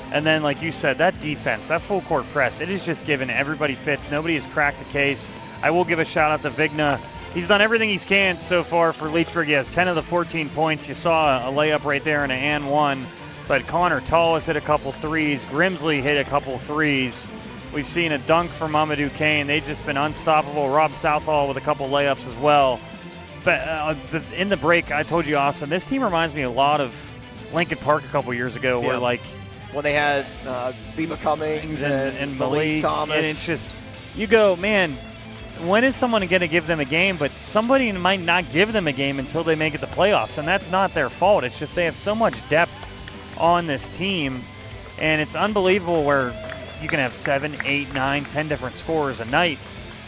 And then, like you said, that defense, that full court press, it is just given everybody fits. Nobody has cracked the case. I will give a shout out to Vigna. He's done everything he can so far for Leechburg. He has 10 of the 14 points. You saw a layup right there and an and one. But Connor Tallis hit a couple threes. Grimsley hit a couple threes. We've seen a dunk from Mamadou Kane. They've just been unstoppable. Rob Southall with a couple layups as well. But in the break, I told you, Austin, this team reminds me a lot of Lincoln Park a couple years ago, where like when they had Beba Cummings and Malik Thomas. And it's just, you go, man, when is someone going to give them a game? But somebody might not give them a game until they make it the playoffs, and that's not their fault. It's just they have so much depth on this team, and it's unbelievable where you can have 7, 8, 9, 10 different scorers a night.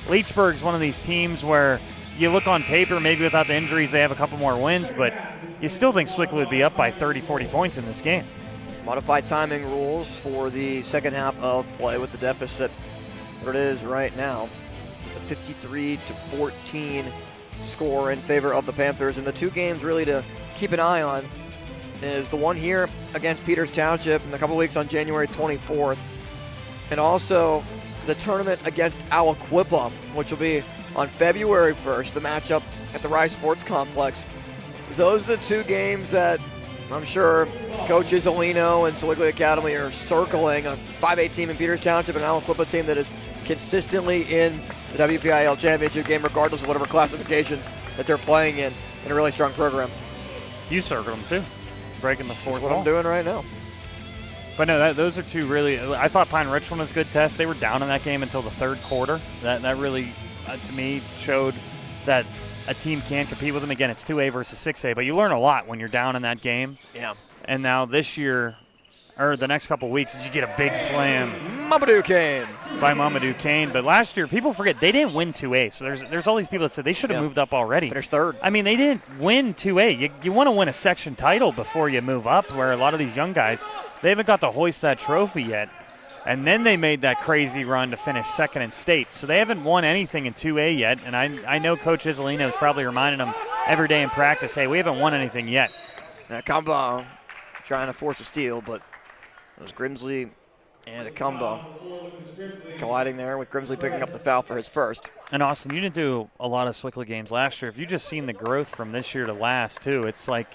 Leechburg's one of these teams where you look on paper, maybe without the injuries, they have a couple more wins, but you still think Sewickley would be up by 30, 40 points in this game. Modified timing rules for the second half of play with the deficit. What it is right now, the 53-14 score in favor of the Panthers. And the two games really to keep an eye on is the one here against Peters Township in a couple weeks on January 24th. And also the tournament against Aliquippa, which will be on February 1st, the matchup at the Rice Sports Complex. Those are the two games that I'm sure Coach Isolino and Sewickley Academy are circling. A 5A team in Peters Township and an Aliquippa team that is consistently in the WPIL championship game, regardless of whatever classification that they're playing in a really strong program. You circled them too, breaking the fourth That's what wall. I'm doing right now. But no, those are two really. I thought Pine Richland was a good test. They were down in that game until the third quarter. That really, to me, showed that a team can compete with them. Again, it's 2A versus 6A, but you learn a lot when you're down in that game. Yeah. And now this year, or the next couple of weeks, is you get a big slam. Mamadou Kane. By Mamadou Kane. But last year, people forget, they didn't win 2A. So there's all these people that said they should have moved up already. Finished third. I mean, they didn't win 2A. You want to win a section title before you move up, where a lot of these young guys, they haven't got to hoist that trophy yet. And then they made that crazy run to finish second in state. So they haven't won anything in 2A yet. And I know Coach Isolino is probably reminding them every day in practice, hey, we haven't won anything yet. Akumba trying to force a steal, but it was Grimsley and Akumba colliding there, with Grimsley picking up the foul for his first. And Austin, you didn't do a lot of Sewickley games last year. If you just seen the growth from this year to last, too, it's like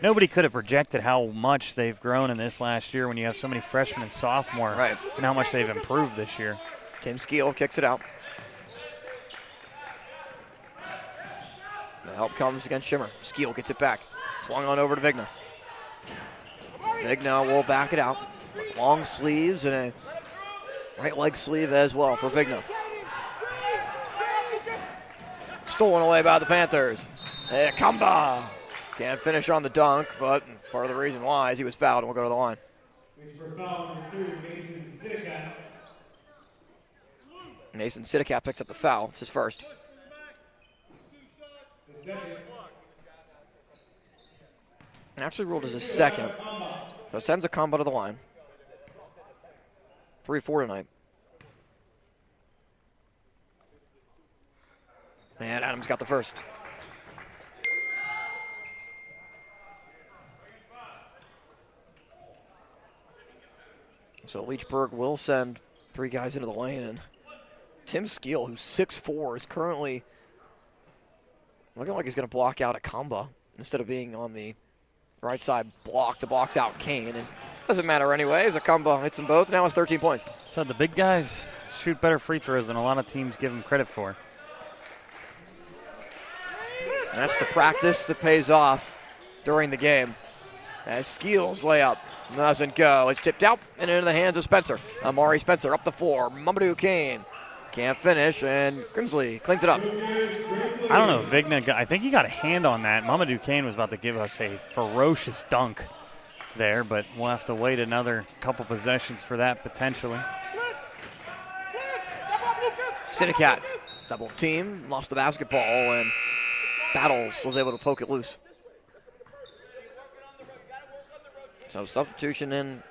nobody could have projected how much they've grown in this last year when you have so many freshmen and sophomore, right, and how much they've improved this year. Tim Skeel kicks it out. The help comes against Shimmer. Skeel gets it back. Swung on over to Vigna. Vigna will back it out with long sleeves and Right leg sleeve as well for Vigna. Stolen away by the Panthers. Kamba can't finish on the dunk, but part of the reason why is he was fouled and will go to the line. Mason Sidikat picks up the foul. It's his first. And actually ruled as his second. So it sends a combo to the line. 3-4 tonight. And Adams got the first. So Leechburg will send 3 guys into the lane, and Tim Skeel, who's 6'4", is currently looking like he's going to block out a Kamba instead of being on the right side block to box out Kane. And doesn't matter anyways. A Kamba hits them both. Now it's 13 points. So the big guys shoot better free throws than a lot of teams give them credit for. And that's the practice that pays off during the game. As Skeel's layup doesn't go. It's tipped out and into the hands of Spencer. Amari Spencer up the floor. Mamadou Kane can't finish, and Grimsley cleans it up. I don't know, Vigna, I think he got a hand on that. Mamadou Kane was about to give us a ferocious dunk there, but we'll have to wait another couple possessions for that potentially. Sidikat double team, lost the basketball, and Battles was able to poke it loose. So substitution in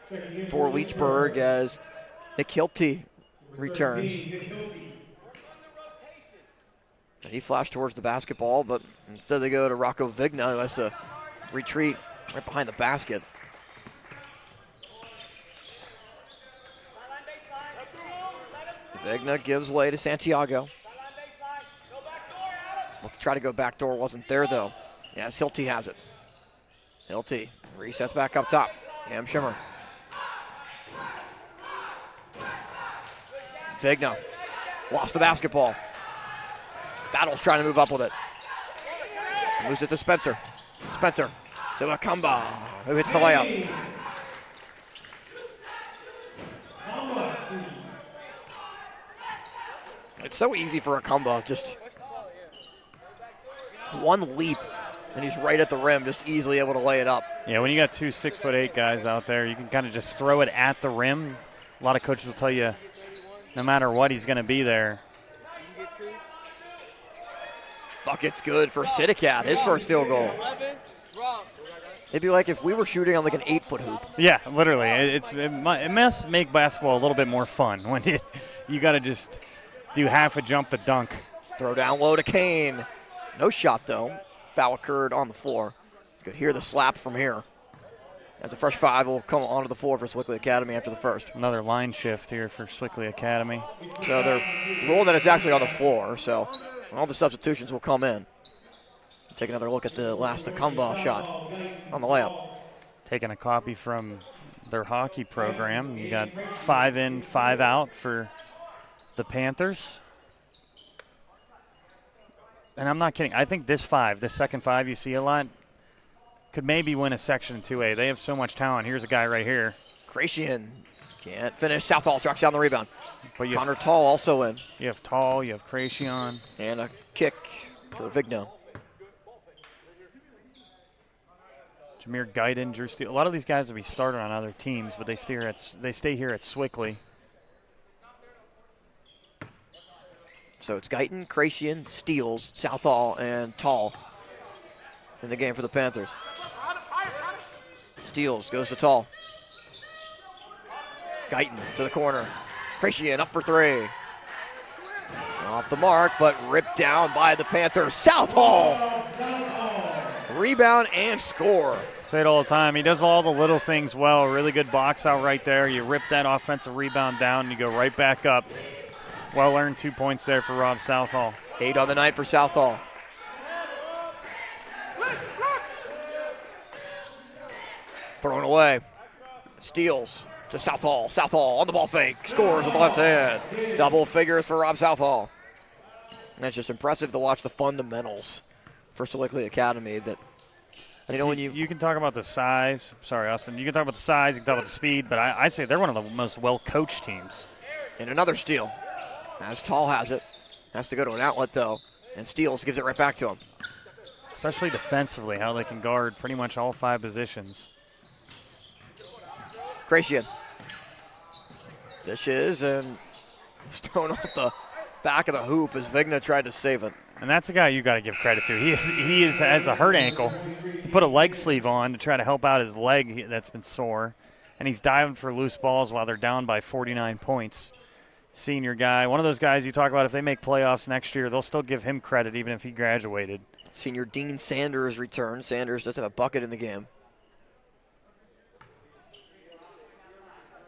for Leechburg as Nick Hilty returns. And he flashed towards the basketball, but instead they go to Rocco Vigna, who has to retreat right behind the basket. Vigna gives way to Santiago. We'll try to go backdoor, wasn't there though. Yes, Hilty has it. Hilty resets back up top. Cam Shimmer. Vigna lost the basketball. Battles trying to move up with it. Moves it to Spencer. Spencer to Akamba, who hits the layup. It's so easy for Akamba, just one leap, and he's right at the rim, just easily able to lay it up. Yeah, when you got 2 6'8" guys out there, you can kind of just throw it at the rim. A lot of coaches will tell you, no matter what, he's going to be there. Bucket's good for Sidikat, his first field goal. It'd be like if we were shooting on like an 8-foot hoop. Yeah, literally. It must make basketball a little bit more fun when you got to just do half a jump to dunk. Throw down low to Kane. No shot, though. Foul occurred on the floor. You could hear the slap from here. As a fresh 5 will come onto the floor for Sewickley Academy after the first. Another line shift here for Sewickley Academy. So they're ruling that it's actually on the floor, so all the substitutions will come in. Take another look at the last Akamba shot on the layup. Taking a copy from their hockey program. You got 5 in, 5 out for the Panthers. And I'm not kidding. I think this second 5 you see a lot, could maybe win a Section 2A. They have so much talent. Here's a guy right here. Kracian can't finish. Southall tracks down the rebound. But Connor Tall also in. You have Tall, you have Kracian. And a kick for Vigna. Jameer Guyton, Drew Steele. A lot of these guys will be started on other teams, but they stay here at Sewickley. So it's Guyton, Kracian, Steels, Southall, and Tall in the game for the Panthers. Steels goes to Tall. Guyton to the corner. Kracian up for 3. Off the mark, but ripped down by the Panthers. Southall! Rebound and score. Say it all the time. He does all the little things well. Really good box out right there. You rip that offensive rebound down and you go right back up. Well earned 2 points there for Rob Southall. 8 on the night for Southall. Thrown away. Steals to Southall. Southall on the ball fake. Scores with the left hand. Double figures for Rob Southall. And it's just impressive to watch the fundamentals for Sewickley Academy. That, you know, when you can talk about the size. Sorry, Austin. You can talk about the size. You can talk about the speed. But I say they're one of the most well-coached teams. And another steal. As Tall has it. Has to go to an outlet, though. And steals, gives it right back to him. Especially defensively, how they can guard pretty much all 5 positions. Gracian. Dishes and it's thrown off the back of the hoop as Vigna tried to save it. And that's a guy you got to give credit to. He has a hurt ankle. He put a leg sleeve on to try to help out his leg that's been sore. And he's diving for loose balls while they're down by 49 points. Senior guy, one of those guys you talk about if they make playoffs next year, they'll still give him credit even if he graduated. Senior Dean Sanders returned. Sanders does have a bucket in the game.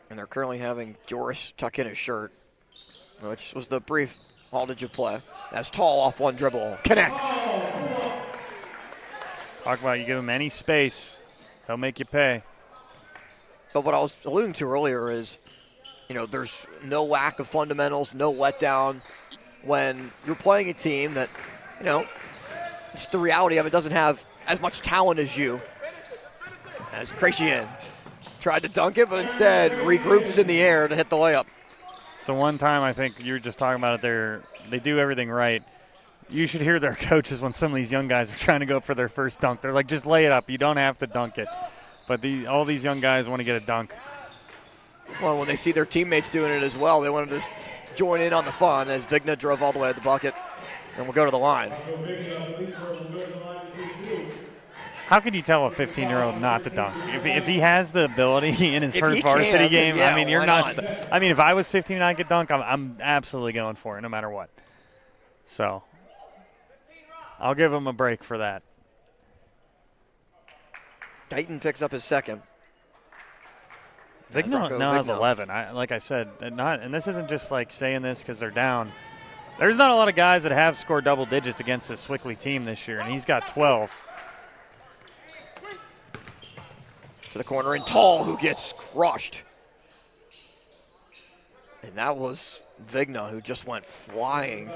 And they're currently having Joris tuck in his shirt, which was the brief haltage of play. That's Tall off one dribble. Connects. Talk about you give him any space, he'll make you pay. But what I was alluding to earlier is, there's no lack of fundamentals, no letdown when you're playing a team that, it's the reality of it, doesn't have as much talent as you. As Gracian tried to dunk it, but instead regroups in the air to hit the layup. It's the one time I think you were just talking about it. They do everything right. You should hear their coaches when some of these young guys are trying to go for their first dunk. They're like, just lay it up. You don't have to dunk it. But all these young guys want to get a dunk. Well, when they see their teammates doing it as well, they want to just join in on the fun as Vigna drove all the way to the bucket and will go to the line. How can you tell a 15-year-old not to dunk? If he has the ability in his first varsity game, yeah, I mean, you're not. I mean, if I was 15 and I could dunk, I'm absolutely going for it no matter what. So I'll give him a break for that. Guyton picks up his second. Vigna now has 11. Like I said, and this isn't just like saying this because they're down. There's not a lot of guys that have scored double digits against this Sewickley team this year, and he's got 12. To the corner, and Tall, who gets crushed. And that was Vigna, who just went flying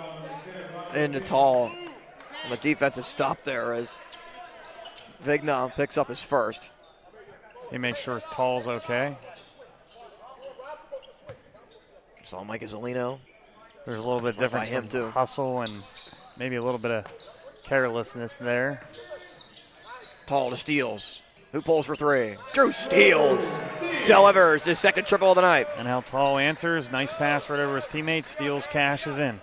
into Tall. And the defensive stop there as Vigna picks up his first. He makes sure his Tall's okay. Saw Mike Isolino. There's a little bit of difference from hustle and maybe a little bit of carelessness there. Tall to steals. Who pulls for three? Drew steals. Delivers his second triple of the night. And how Tall answers. Nice pass right over his teammates. Steals, cashes in.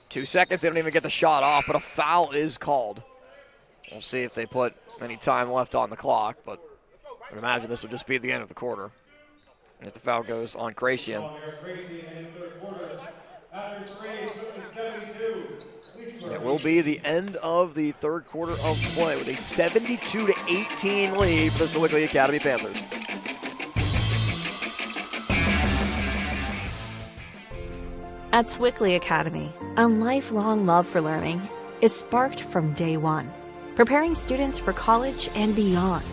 2 seconds. They don't even get the shot off, but a foul is called. We'll see if they put any time left on the clock, but I would imagine this will just be the end of the quarter. As the foul goes on Gracian. It will be the end of the third quarter of play with a 72-18 lead for the Sewickley Academy Panthers. At Sewickley Academy, a lifelong love for learning is sparked from day one, preparing students for college and beyond.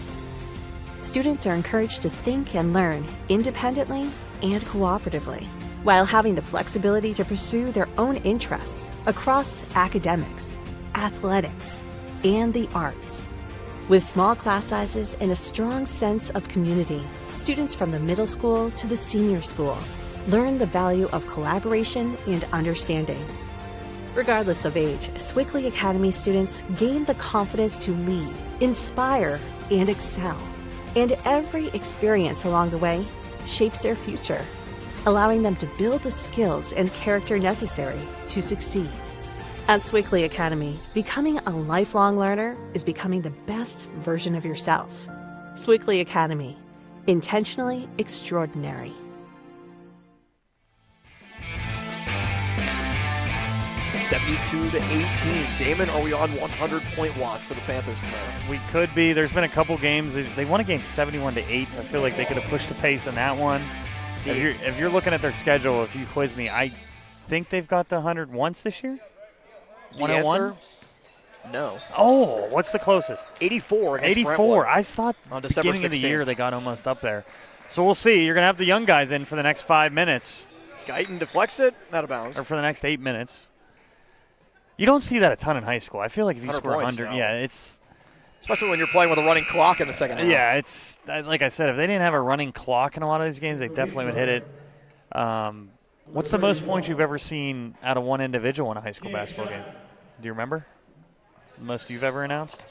Students are encouraged to think and learn independently and cooperatively, while having the flexibility to pursue their own interests across academics, athletics, and the arts. With small class sizes and a strong sense of community, students from the middle school to the senior school learn the value of collaboration and understanding. Regardless of age, Sewickley Academy students gain the confidence to lead, inspire, and excel. And every experience along the way shapes their future, allowing them to build the skills and character necessary to succeed. At Sewickley Academy, becoming a lifelong learner is becoming the best version of yourself. Sewickley Academy, intentionally extraordinary. (72-18). Damon, are we on 100-point watch for the Panthers tonight? We could be. There's been a couple games. They won a game 71-8. I feel like they could have pushed the pace in that one. If you're looking at their schedule, if you quiz me, I think they've got the 100 once this year. 101? No. Oh, what's the closest? 84. 84. I thought on the December beginning 16th. of the year they got almost up there. So we'll see. You're going to have the young guys in for the next 5 minutes. Guyton deflects it, out of bounds. Or for the next 8 minutes. You don't see that a ton in high school. I feel like if you score 100, no. yeah, it's Especially when you're playing with a running clock in the second half. Yeah, it's like I said, if they didn't have a running clock in a lot of these games, they definitely would hit it. What's the most points you've ever seen out of one individual in a high school basketball game? Do you remember? The most you've ever announced?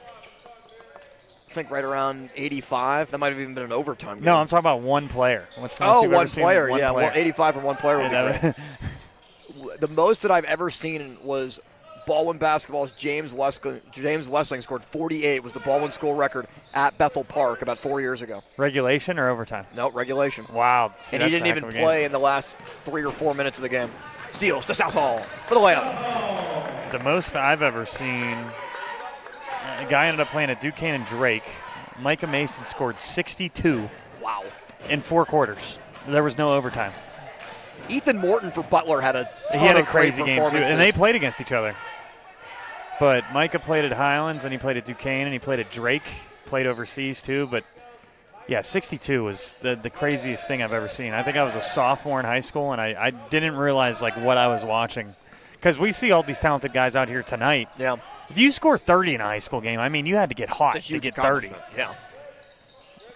I think right around 85. That might have even been an overtime game. No, I'm talking about one player. What's the most you've one ever seen? player. One Yeah, player. 85 from one player would be great. The most that I've ever seen was Baldwin basketball's James Wessling scored 48, was the Baldwin school record at Bethel Park about 4 years ago. Regulation or overtime? No, regulation. Wow. See, and he didn't even play in the last 3 or 4 minutes of the game. Steals to Southall for the layup. The most I've ever seen, a guy ended up playing at Duquesne and Drake. Micah Mason scored 62. Wow. In 4 quarters. There was no overtime. Ethan Morton for Butler had a crazy game too, and they played against each other. But Micah played at Highlands, and he played at Duquesne, and he played at Drake, played overseas too. But yeah, 62 was the craziest thing I've ever seen. I think I was a sophomore in high school, and I didn't realize like what I was watching, because we see all these talented guys out here tonight. Yeah. If you score 30 in a high school game, I mean, you had to get hot to get 30. Yeah.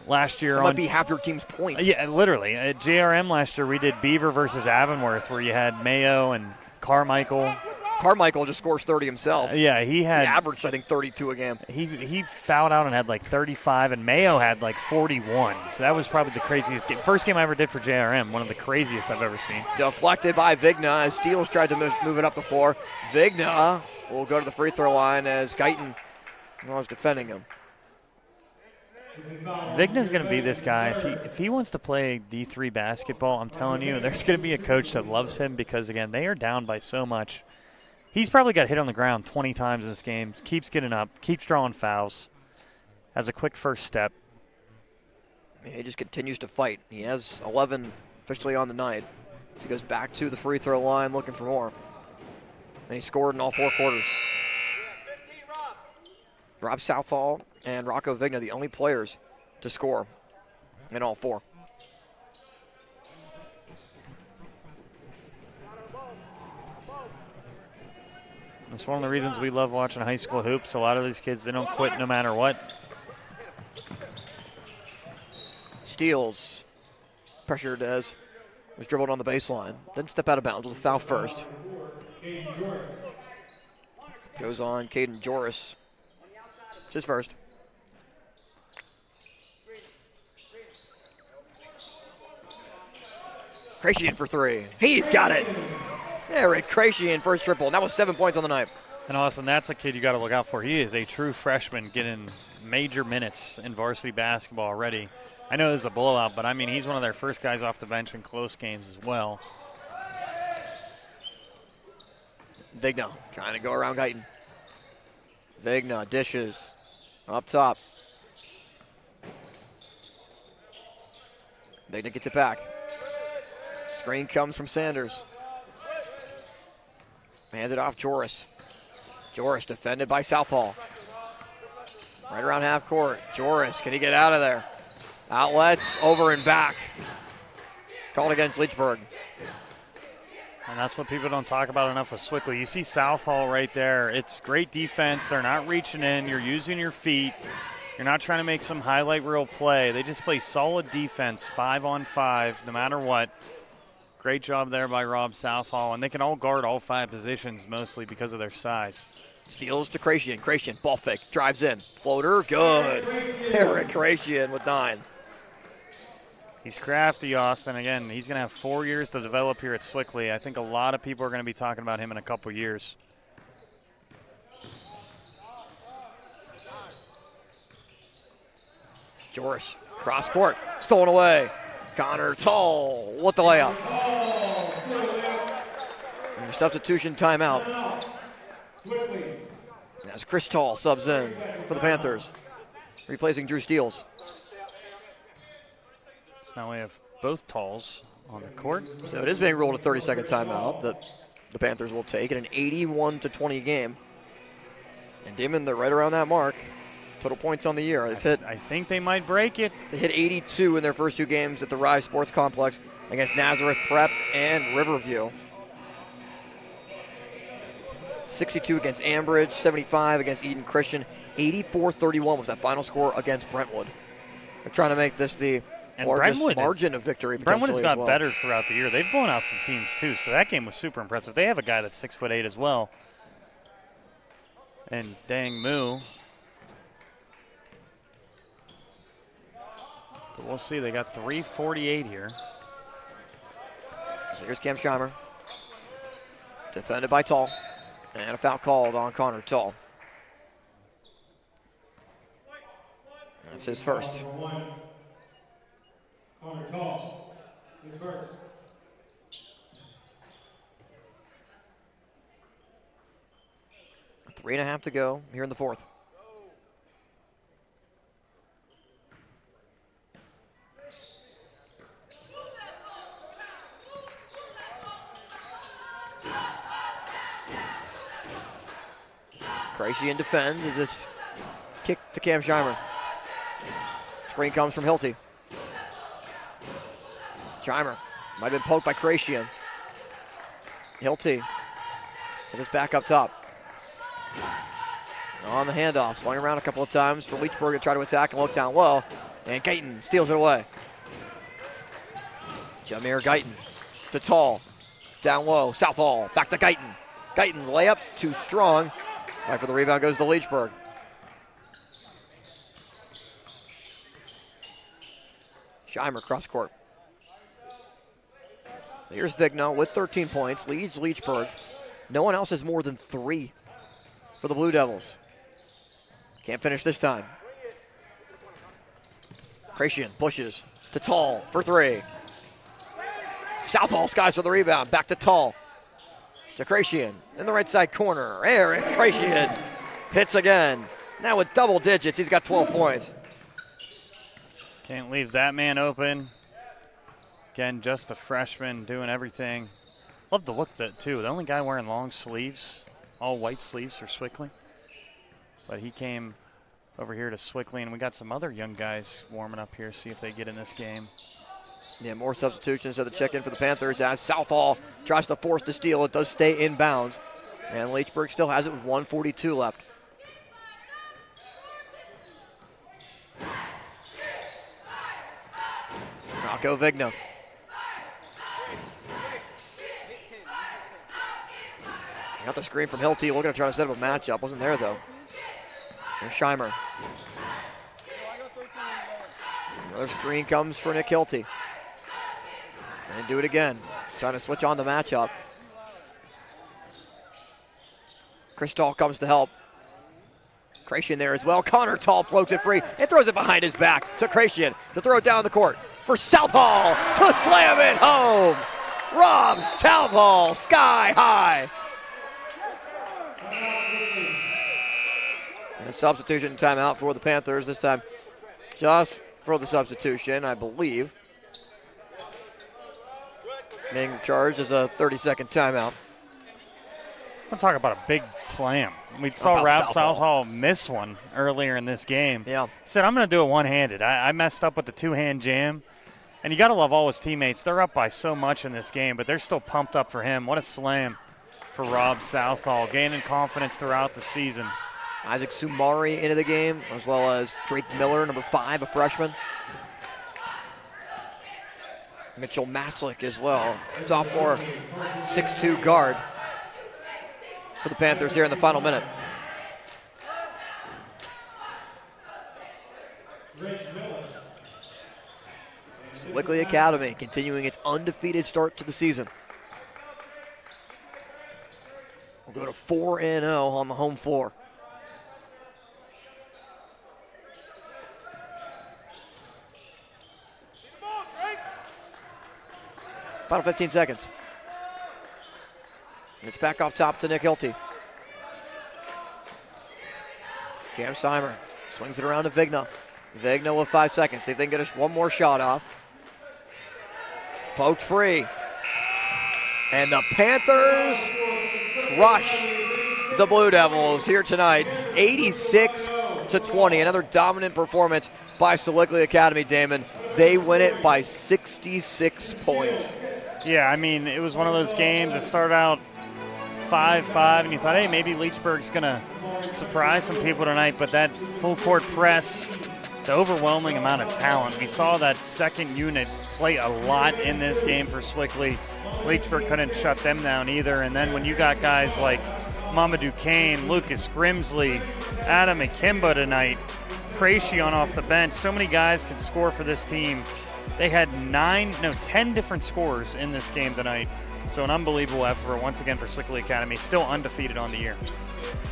Last year that might be half your team's points. Yeah, literally. At JRM last year, we did Beaver versus Avonworth, where you had Mayo and Carmichael. Carmichael just scores 30 himself. Yeah, he averaged, I think, 32 a game. He fouled out and had like 35, and Mayo had like 41. So that was probably the craziest game. First game I ever did for JRM, one of the craziest I've ever seen. Deflected by Vigna as Steele tried to move it up the floor. Vigna will go to the free throw line as Guyton was defending him. Vigna's going to be this guy. If he wants to play D3 basketball, I'm telling you, there's going to be a coach that loves him because, again, they are down by so much. He's probably got hit on the ground 20 times in this game, keeps getting up, keeps drawing fouls, has a quick first step. He just continues to fight. He has 11 officially on the night. So he goes back to the free throw line looking for more. And he scored in all 4 quarters. Rob Southall and Rocco Vigna, the only players to score in all 4. That's one of the reasons we love watching high school hoops. A lot of these kids, they don't quit no matter what. Steals. Pressured as was dribbled on the baseline. Didn't step out of bounds with a foul first. Goes on Caden Joris. It's his first. Krashian for 3. He's got it. Eric Krashian first triple. And that was 7 points on the night. And Austin, that's a kid you got to look out for. He is a true freshman getting major minutes in varsity basketball already. I know this is a blowout, but I mean, he's one of their first guys off the bench in close games as well. Vigna trying to go around Guyton. Vigna dishes up top. Vigna gets it back. Screen comes from Sanders. Hands it off Joris. Joris defended by Southall. Right around half court. Joris, can he get out of there? Outlets, over and back. Called against Leechburg. And that's what people don't talk about enough with Sewickley. You see Southall right there. It's great defense. They're not reaching in. You're using your feet. You're not trying to make some highlight reel play. They just play solid defense, 5-on-5, no matter what. Great job there by Rob Southall. And they can all guard all 5 positions mostly because of their size. Steals to Krashian. Krashian, ball fake, drives in. Floater, good. Eric Krashian with 9. He's crafty, Austin. Again, he's going to have 4 years to develop here at Sewickley. I think a lot of people are going to be talking about him in a couple years. Joris, cross court, stolen away. Connor Tull with the layup. And substitution timeout. As Chris Tull subs in for the Panthers, replacing Drew Steele. So now we have both Tulls on the court. So it is being ruled a 30-second timeout that the Panthers will take in an 81-20 game. And Damon, they're right around that mark. Total points on the year. They've hit. I think they might break it. They hit 82 in their first 2 games at the Rise Sports Complex against Nazareth Prep and Riverview. 62 against Ambridge, 75 against Eden Christian, 84-31 was that final score against Brentwood. They're trying to make this the largest margin of victory. Brentwood has got well. better throughout the year. They've blown out some teams too, so that game was super impressive. They have a guy that's 6'8" as well. And Dang Moo. But we'll see. They got 3:48 here. So here's Cam Scheimer. Defended by Tall. And a foul called on Connor Tall. That's his first. Connor Tall, his first. Three and a half to go here in the fourth. Gracian defends. Just kick to Cam Scheimer. Screen comes from Hilty. Scheimer might have been poked by Gracian. Hilty with his back up top. On the handoff, swung around a couple of times for Leechburg to try to attack and look down low. And Guyton steals it away. Jameer Guyton to Tall. Down low, Southall, back to Guyton. Guyton's layup, too strong. Right for the rebound goes to Leechburg. Scheimer cross court. Here's Vigno with 13 points, leads Leechburg. No one else has more than 3 for the Blue Devils. Can't finish this time. Gracian pushes to Tall for 3. Southall skies for the rebound, back to Tall. To Gracian in the right side corner. Eric Gracian hits again. Now with double digits, he's got 12 points. Can't leave that man open. Again, just a freshman doing everything. Love the look that too. The only guy wearing long sleeves, all white sleeves for Sewickley. But he came over here to Sewickley, and we got some other young guys warming up here, see if they get in this game. Yeah, more substitutions at the check-in for the Panthers as Southall tries to force the steal. It does stay in bounds. And Leechburg still has it with 1:42 left. Rocco Vigno. Got the screen from Hilty, looking to try to set up a matchup. Wasn't there, though. There's Scheimer. Another screen comes for Nick Hilty. And do it again. Trying to switch on the matchup. Chris Tall comes to help. Gracian there as well. Connor Tall floats it free and throws it behind his back to Gracian to throw it down the court for Southall to slam it home. Rob Southall, sky high. And a substitution timeout for the Panthers this time. Just for the substitution, I believe. Being charged as a 30-second timeout. I'll talk about a big slam. We saw Rob Southall miss one earlier in this game. Yeah. He said, I'm going to do it one-handed. I messed up with the two-hand jam. And you got to love all his teammates. They're up by so much in this game, but they're still pumped up for him. What a slam for Rob Southall, gaining confidence throughout the season. Isaac Sumari into the game, as well as Drake Miller, number 5, a freshman. Mitchell Maslick as well, sophomore 6'2" guard for the Panthers here in the final minute. Sewickley Academy continuing its undefeated start to the season. We'll go to 4-0 on the home floor. Final 15 seconds. It's back up top to Nick Hilty. Cam Scheimer swings it around to Vigno. Vigno with 5 seconds. See if they can get one more shot off. Poked free. And the Panthers crush the Blue Devils here tonight. 86-20. Another dominant performance by Sewickley Academy, Damon. They win it by 66 points. Yeah, I mean, it was one of those games that started out 5-5, and you thought, hey, maybe Leechburg's going to surprise some people tonight, but that full court press, the overwhelming amount of talent. We saw that second unit play a lot in this game for Sewickley. Leechburg couldn't shut them down either, and then when you got guys like Mamadou Kane, Lucas Grimsley, Adam Akimba tonight, Kracion off the bench, so many guys could score for this team. They had 10 different scores in this game tonight. So an unbelievable effort once again for Sewickley Academy, still undefeated on the year.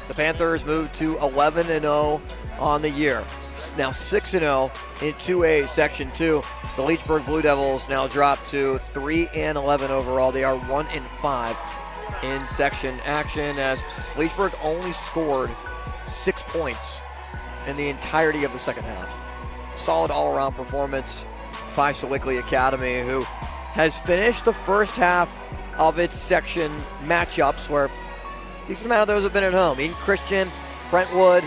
The Panthers moved to 11-0 on the year. Now 6-0 in 2A Section 2. The Leechburg Blue Devils now drop to 3-11 overall. They are 1-5 in section action as Leechburg only scored 6 points in the entirety of the second half. Solid all-around performance by Sewickley Academy, who has finished the first half of its section matchups where a decent amount of those have been at home. Eden Christian, Brentwood,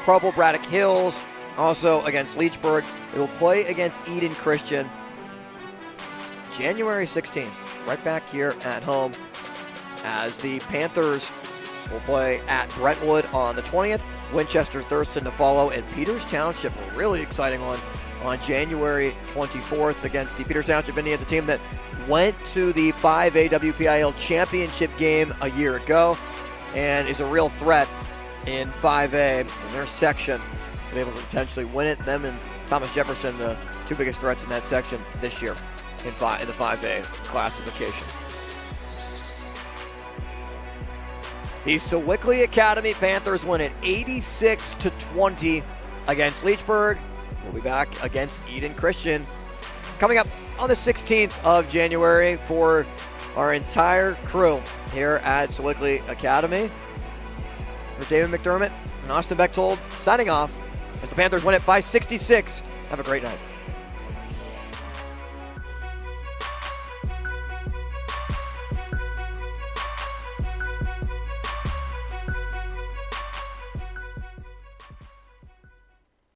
Provo Braddock Hills, also against Leechburg. They will play against Eden Christian January 16th, right back here at home, as the Panthers will play at Brentwood on the 20th, Winchester Thurston to follow, and Peters Township, a really exciting one, on January 24th against the Peters Township Indians, a team that went to the 5A WPIL championship game a year ago and is a real threat in 5A in their section. Been able to potentially win it. Them and Thomas Jefferson, the two biggest threats in that section this year in the 5A classification. The Sewickley Academy Panthers win it 86-20 against Leechburg. We'll be back against Eden Christian coming up on the 16th of January for our entire crew here at Sewickley Academy. For David McDermott and Austin Bechtold signing off as the Panthers win it by 66. Have a great night.